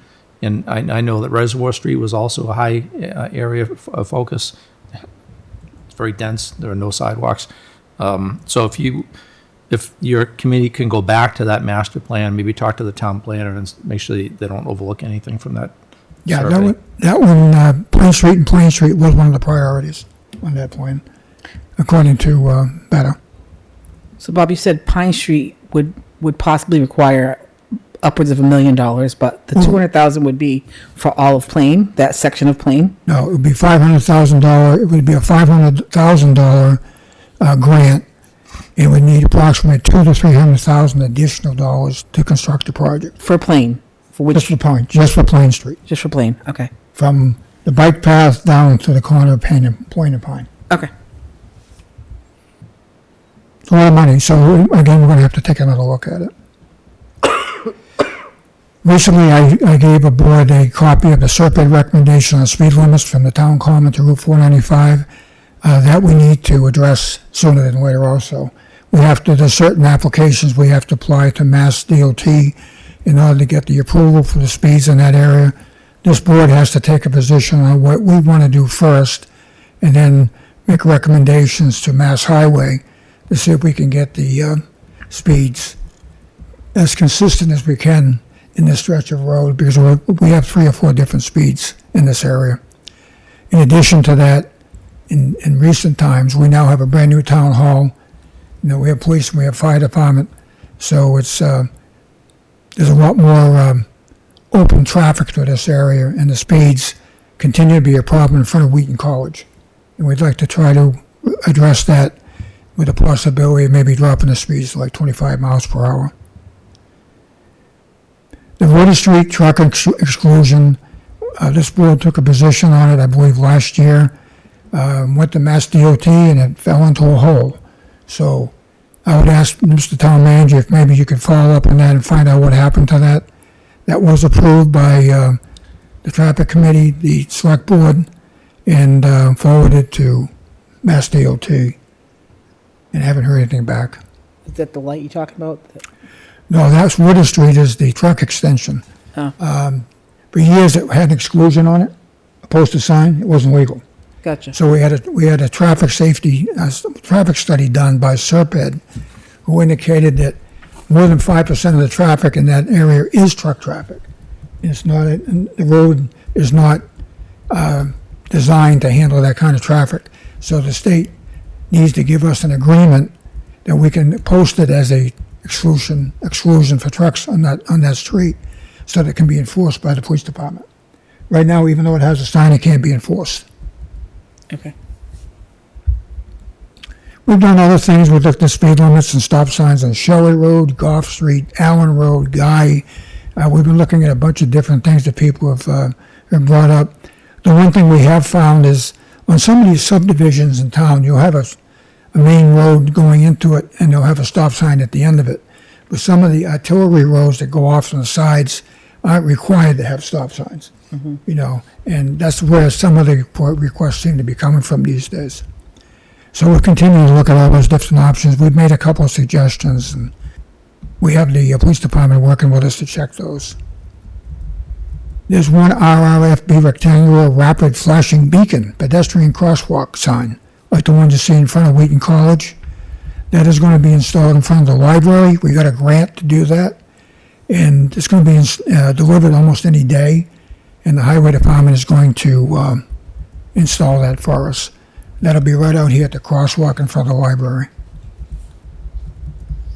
And I know that Reservoir Street was also a high area of focus. very dense. There are no sidewalks. So if your committee can go back to that master plan, maybe talk to the town planner and make sure they don't overlook anything from that Yeah, survey. that one, Plain Street and Plain Street was one of the priorities on that plan, according to Better. So Bob, you said Pine Street would possibly require upwards of $1 million, but the 200,000 would be for all of Plain, that section of Plain? No, it would be $500,000, it would be a $500,000 grant. It would need approximately $200,000 to $300,000 additional dollars to construct the project. For Plain? For Just which? for Plain, just for Plain Street, Just for Plain, okay. from the bike path down to the corner of Plain and Pine. Okay. It's a lot of money, so again, we're gonna have to take another look at it. Recently, I gave a board a copy of the Serpent recommendation on speed limits from the town common to Route 495. That we need to address sooner than later also. There's certain applications we have to apply to Mass DOT in order to get the approval for the speeds in that area. This board has to take a position on what we want to do first and then make recommendations to Mass Highway to see if we can get the speeds as consistent as we can in this stretch of road, because we have 3 or 4 different speeds in this area. In addition to that, in recent times, we now have a brand new town hall. We have police and we have fire department, so it's there's a lot more open traffic to this area, and the speeds continue to be a problem in front of Wheaton College. And we'd like to try to address that with the possibility of maybe dropping the speeds to like 25 miles per hour. The Water Street truck exclusion, this board took a position on it, I believe, last year. Went to Mass DOT and it fell into a hole. So I would ask Mr. Town Manager if maybe you could follow up on that and find out what happened to that. That was approved by the Traffic Committee, the Select Board, and forwarded to Mass DOT. And haven't heard anything back. Is that the light you're talking about? No, that's Water Street is the truck extension. Oh, For years, it had an exclusion on it, a posted sign. It wasn't legal. gotcha. So we had a traffic safety, traffic study done by Serped, who indicated that more than 5% of the traffic in that area is truck traffic. It's not, and the road is not designed to handle that kind of traffic. So the state needs to give us an agreement that we can post it as a exclusion for trucks on that street, so that it can be enforced by the police department. Right now, even though it has a sign, it can't be enforced. Okay. We've done other things. We've looked at speed limits and stop signs on Shelley Road, Goff Street, Allen Road, Guy. We've been looking at a bunch of different things that people have brought up. The one thing we have found is on some of these subdivisions in town, you'll have a main road going into it, and they'll have a stop sign at the end of it. But some of the artillery roads that go off on the sides aren't required to have stop signs. And that's where some of the requests seem to be coming from these days. So we're continuing to look at all those different options. We've made a couple of suggestions, and we have the police department working with us to check those. There's one RRFB rectangular rapid flashing beacon pedestrian crosswalk sign, like the ones you see in front of Wheaton College. That is going to be installed in front of the library. We got a grant to do that, and it's going to be delivered almost any day. And the highway department is going to install that for us. That'll be right out here at the crosswalk in front of the library.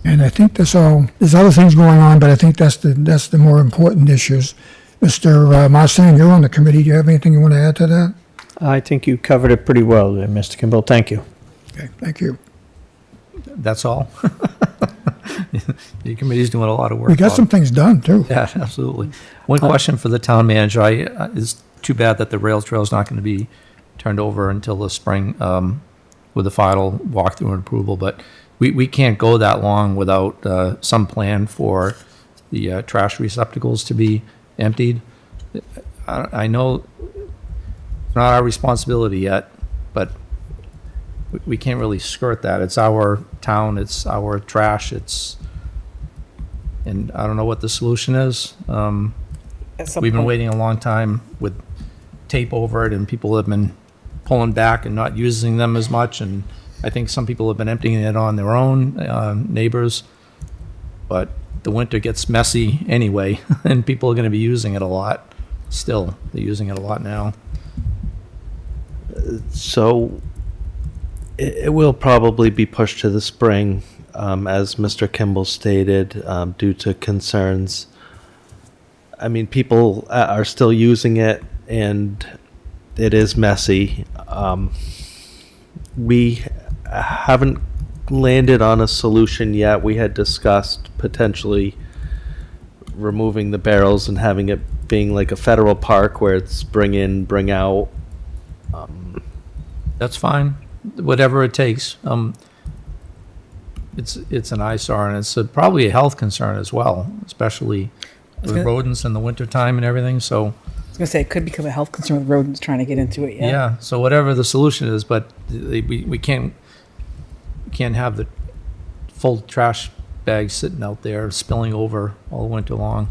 And I think that's all. There's other things going on, but I think that's the more important issues. Mr. Marson, you're on the committee. Do you have anything you want to add to that? I think you covered it pretty well there, Mr. Kimball. Thank you. Okay, thank you. That's all. The committee's doing a lot of work. We got Bob. some things done, too. Yeah, absolutely. One question for the town manager. It's too bad that the rail trail is not going to be turned over until the spring with the final walkthrough and approval, but we can't go that long without some plan for the trash receptacles to be emptied. I know it's not our responsibility yet, but we can't really skirt that. It's our town, it's our trash, and I don't know what the solution is. We've been waiting a long time with tape over it, and people have been pulling back and not using them as much, and I think some people have been emptying it on their own, neighbors. But the winter gets messy anyway, and people are gonna be using it a lot. Still, they're using it a lot now. So it will probably be pushed to the spring, as Mr. Kimball stated, due to concerns. I mean, people are still using it, and it is messy. We haven't landed on a solution yet. We had discussed potentially removing the barrels and having it being like a federal park where it's bring in, bring out. That's fine, whatever it takes. It's an eyesore, and it's probably a health concern as well, especially with gonna- rodents in the wintertime and everything, so. I was gonna say, it could become a health concern with rodents trying to get into it, yeah. Yeah, so whatever the solution is, but we can't have the full trash bags sitting out there spilling over all winter long.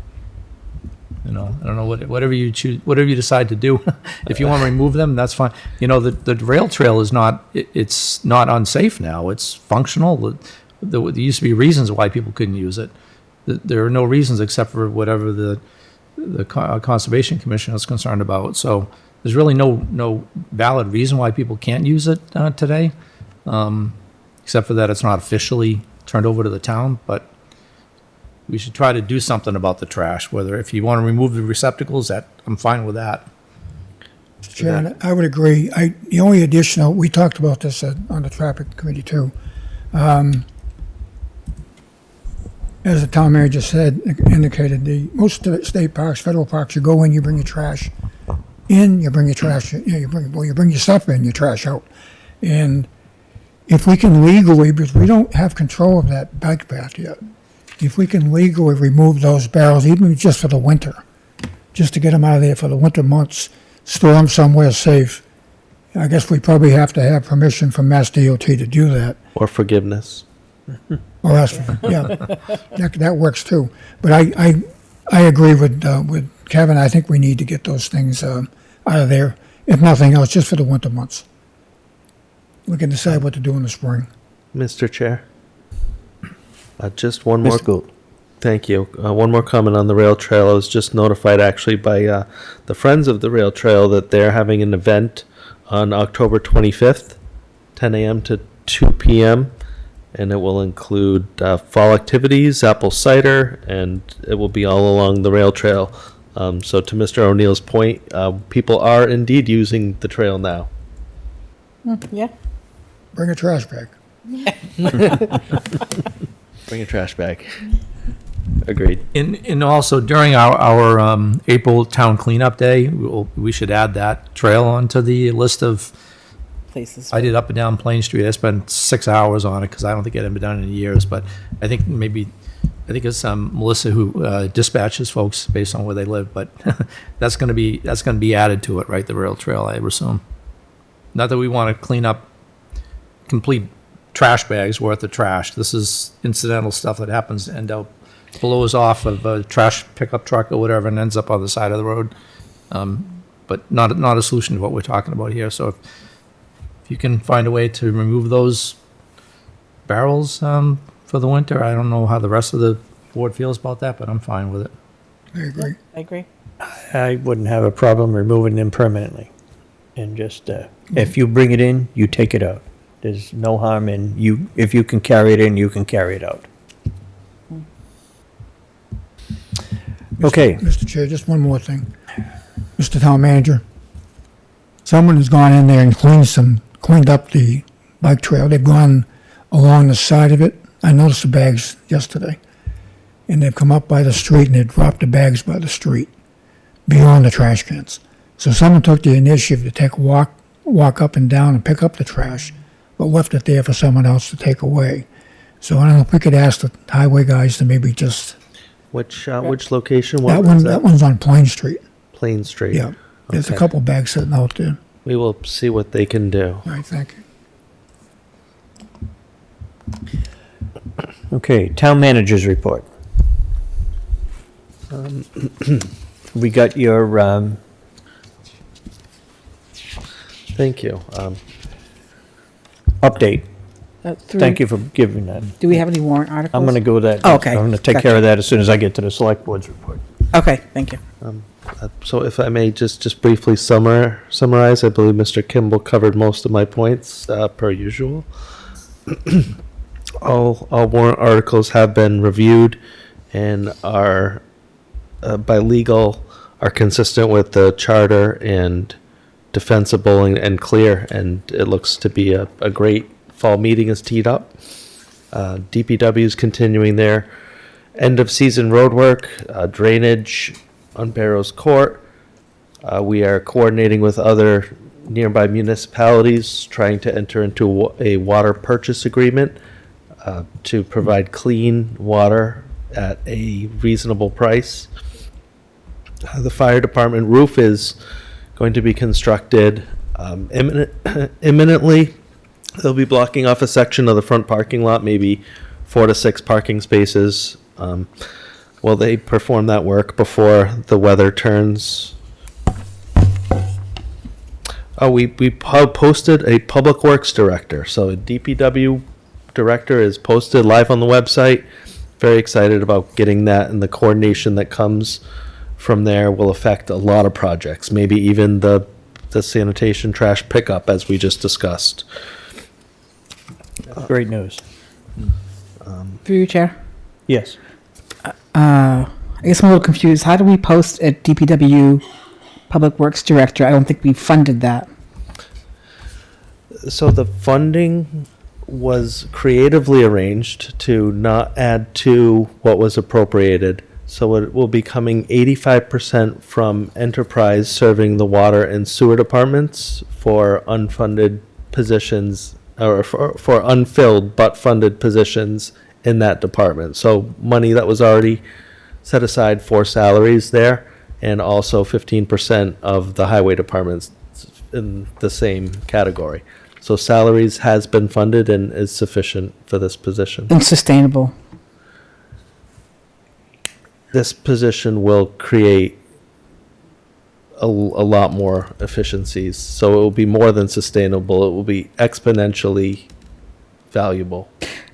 You know, I don't know, whatever you choose, whatever you decide to do. If you want to remove them, that's fine. You know, the rail trail is not, it's not unsafe now. It's functional. There used to be reasons why people couldn't use it. There are no reasons except for whatever the Conservation Commission is concerned about. So there's really no valid reason why people can't use it today, except for that it's not officially turned over to the town. But we should try to do something about the trash. Whether if you want to remove the receptacles, I'm fine with that. Chair, I would agree. The only additional, we talked about this on the traffic committee too. As the town manager said, indicated, most of the state parks, federal parks, you go in, you bring your trash in, you bring your trash, you bring your stuff in, your trash out. And if we can legally, because we don't have control of that bike path yet, if we can legally remove those barrels, even just for the winter, just to get them out of there for the winter months, store them somewhere safe, I guess we probably have to have permission from Mass DOT to do that. Or forgiveness. Or else, yeah, that works too. But I agree with Kevin. I think we need to get those things out of there, if nothing else, just for the winter months. We can decide what to do in the spring. Mr. Chair? Just one more. Mr. Gould. Thank you. One more comment on the rail trail. I was just notified actually by the Friends of the Rail Trail that they're having an event on October 25th, 10 a.m. to 2 p.m., and it will include fall activities, apple cider, and it will be all along the rail trail. So to Mr. O'Neill's point, people are indeed using the trail now. Yeah. Bring a trash bag. Bring a trash bag. Agreed. And also during our April town cleanup day, we should add that trail onto the list of Places. I did up and down Plain Street. I spent 6 hours on it because I don't think it had been done in years. But I think it's Melissa who dispatches folks based on where they live. But that's going to be added to it, right? The rail trail, I assume. Not that we want to clean up complete trash bags worth of trash. This is incidental stuff that happens to end up blows off of a trash pickup truck or whatever and ends up on the side of the road. But not a solution to what we're talking about here. So if you can find a way to remove those barrels for the winter, I don't know how the rest of the board feels about that, but I'm fine with it. I agree. I agree. I wouldn't have a problem removing them permanently. And just, if you bring it in, you take it out. There's no harm in you, if you can carry it in, you can carry it out. Okay. Mr. Chair, just one more thing. Mr. Town Manager, someone has gone in there and cleaned up the bike trail. They've gone along the side of it. I noticed the bags yesterday. And they've come up by the street and they've dropped the bags by the street, beyond the trash cans. So someone took the initiative to take a walk up and down and pick up the trash, but left it there for someone else to take away. So I don't know if we could ask the highway guys to maybe just... Which location? What That was that one's on Plain Street. Plain Street. Yeah. There's a Okay. couple bags sitting out there. We will see what they can do. All right, thank you. Okay, town manager's report. We got your, Thank you. Update. Thank you for giving that. Do we have any warrant articles? I'm gonna go with that. Oh, okay. I'm gonna take Gotcha. care of that as soon as I get to the select board's report. Okay, thank you. So if I may just briefly summarize, I believe Mr. Kimball covered most of my points, per usual. All warrant articles have been reviewed and are, by legal, are consistent with the charter and defensible and clear, and it looks to be a great fall meeting is teed up. DPW is continuing their end of season road work, drainage on Barrows Court. We are coordinating with other nearby municipalities, trying to enter into a water purchase agreement to provide clean water at a reasonable price. The fire department roof is going to be constructed imminently. They'll be blocking off a section of the front parking lot, maybe 4 to 6 parking spaces. Will they perform that work before the weather turns? Oh, we posted a public works director. So a DPW director is posted live on the website. Very excited about getting that, and the coordination that comes from there will affect a lot of projects, maybe even the sanitation trash pickup as we just discussed. Great news. Through you, Chair. Yes. I guess I'm a little confused. How do we post a DPW Public Works Director? I don't think we funded that. So the funding was creatively arranged to not add to what was appropriated. So it will be coming 85% from enterprise serving the water and sewer departments for unfunded positions, or for unfilled but funded positions in that department. So money that was already set aside for salaries there, and also 15% of the highway departments in the same category. So salaries has been funded and is sufficient for this position. And sustainable. This position will create a lot more efficiencies. So it will be more than sustainable. It will be exponentially valuable.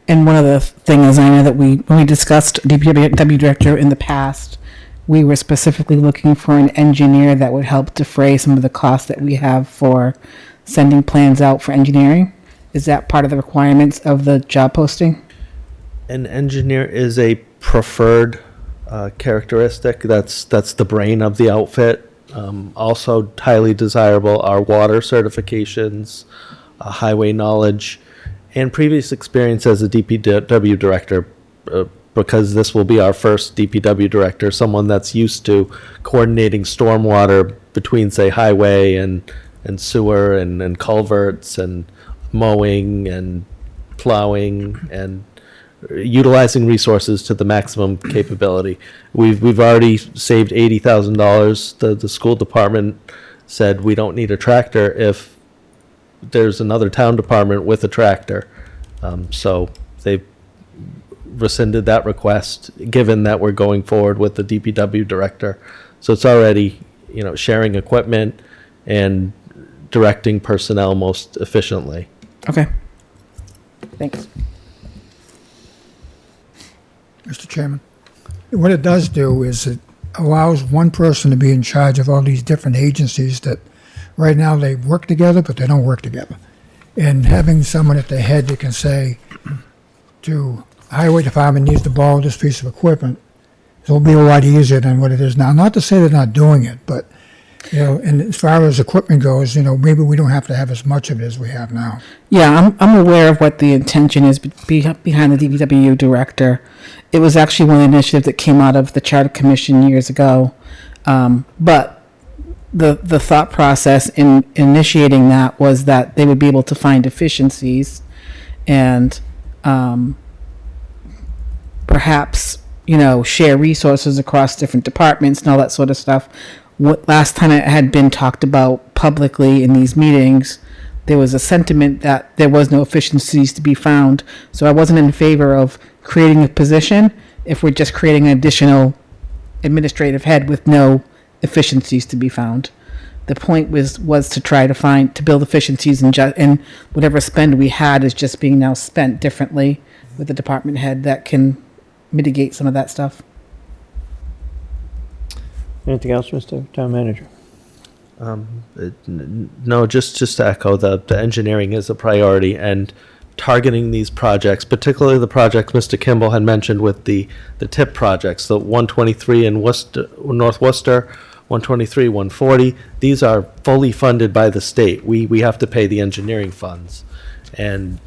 And one of the things I know that when we discussed DPW director in the past, we were specifically looking for an engineer that would help defray some of the costs that we have for sending plans out for engineering. Is that part of the requirements of the job posting? An engineer is a preferred characteristic. That's the brain of the outfit. Also highly desirable are water certifications, highway knowledge, and previous experience as a DPW director, because this will be our first DPW director, someone that's used to coordinating stormwater between, say, highway and sewer and culverts and mowing and plowing and utilizing resources to the maximum capability. We've already saved $80,000. The school department said we don't need a tractor if there's another town department with a tractor. So they've rescinded that request, given that we're going forward with the DPW director. So it's already, sharing equipment and directing personnel most efficiently. Okay. Thanks. Mr. Chairman, what it does do is it allows one person to be in charge of all these different agencies that right now they work together, but they don't work together. And having someone at the head that can say to highway department needs to borrow this piece of equipment, it'll be a lot easier than what it is now. Not to say they're not doing it, but and as far as equipment goes, maybe we don't have to have as much of it as we have now. Yeah, I'm aware of what the intention is behind the DPW director. It was actually one initiative that came out of the Charter Commission years ago. But the thought process in initiating that was that they would be able to find efficiencies and perhaps, share resources across different departments and all that sort of stuff. What last time it had been talked about publicly in these meetings, there was a sentiment that there was no efficiencies to be found. So I wasn't in favor of creating a position if we're just creating an additional administrative head with no efficiencies to be found. The point was to try to build efficiencies and whatever spend we had is just being now spent differently with the department head that can mitigate some of that stuff. Anything else, Mr. Town Manager? No, just to echo, the engineering is a priority, and targeting these projects, particularly the projects Mr. Kimball had mentioned with the TIP projects, the 123 in North Worcester, 123, 140, these are fully funded by the state. We have to pay the engineering funds. And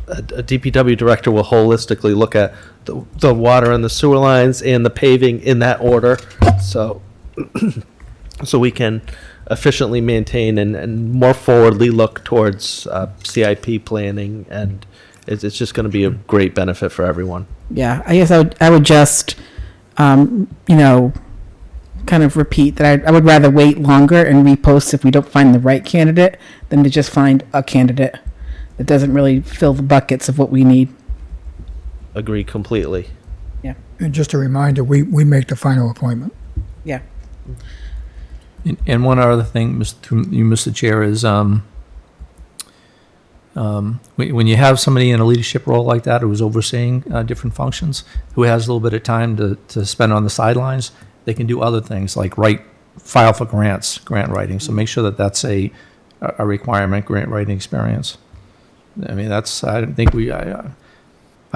a DPW director will holistically look at the water and the sewer lines and the paving in that order. So, so we can efficiently maintain and more forwardly look towards CIP planning, and it's just going to be a great benefit for everyone. Yeah, I guess I would just, kind of repeat that I would rather wait longer and repost if we don't find the right candidate than to just find a candidate that doesn't really fill the buckets of what we need. Agree completely. Yeah. And just a reminder, we make the final appointment. Yeah. And one other thing, Mr. Chair, is when you have somebody in a leadership role like that who's overseeing different functions, who has a little bit of time to spend on the sidelines, they can do other things like file for grant writing. So make sure that that's a requirement, grant writing experience. I mean, I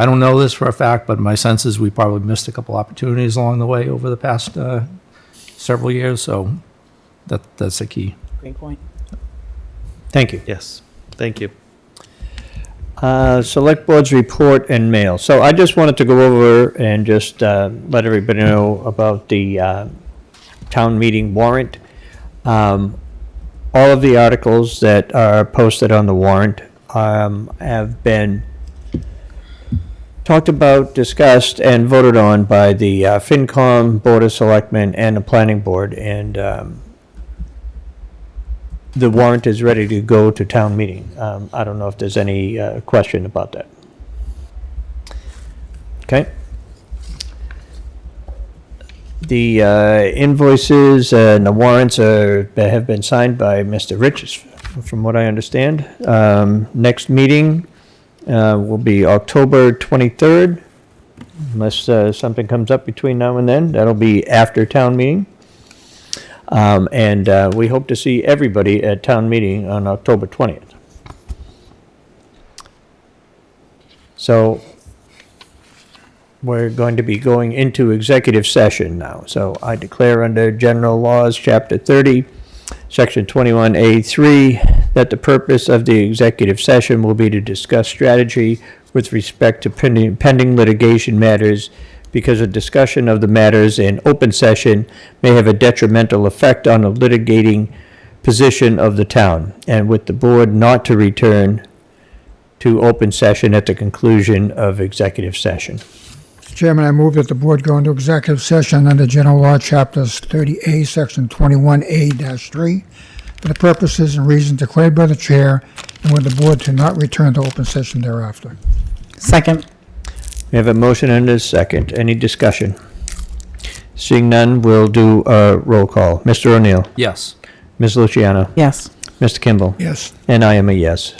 don't know this for a fact, but my sense is we probably missed a couple opportunities along the way over the past several years. So that's a key. Great point. Thank you. Yes, thank you. Select Board's report and mail. So I just wanted to go over and just let everybody know about the town meeting warrant. All of the articles that are posted on the warrant have been talked about, discussed, and voted on by the FinCom, Board of Selectmen, and the Planning Board. And the warrant is ready to go to town meeting. I don't know if there's any question about that. Okay. The invoices and the warrants have been signed by Mr. Rich, from what I understand. Next meeting will be October 23rd, unless something comes up between now and then. That'll be after town meeting. And we hope to see everybody at town meeting on October 20th. So we're going to be going into executive session now. So I declare under General Laws, Chapter 30, Section 21A3, that the purpose of the executive session will be to discuss strategy with respect to pending litigation matters, because a discussion of the matters in open session may have a detrimental effect on the litigating position of the town, and with the board not to return to open session at the conclusion of executive session. Mr. Chairman, I move that the board go into executive session under General Law, Chapters 30A, Section 21A-3, for the purposes and reasons declared by the chair, and with the board to not return to open session thereafter. Second. We have a motion and a second. Any discussion? Seeing none, we'll do a roll call. Mr. O'Neill? Yes. Ms. Luciano? Yes. Mr. Kimball? Yes. And I am a yes.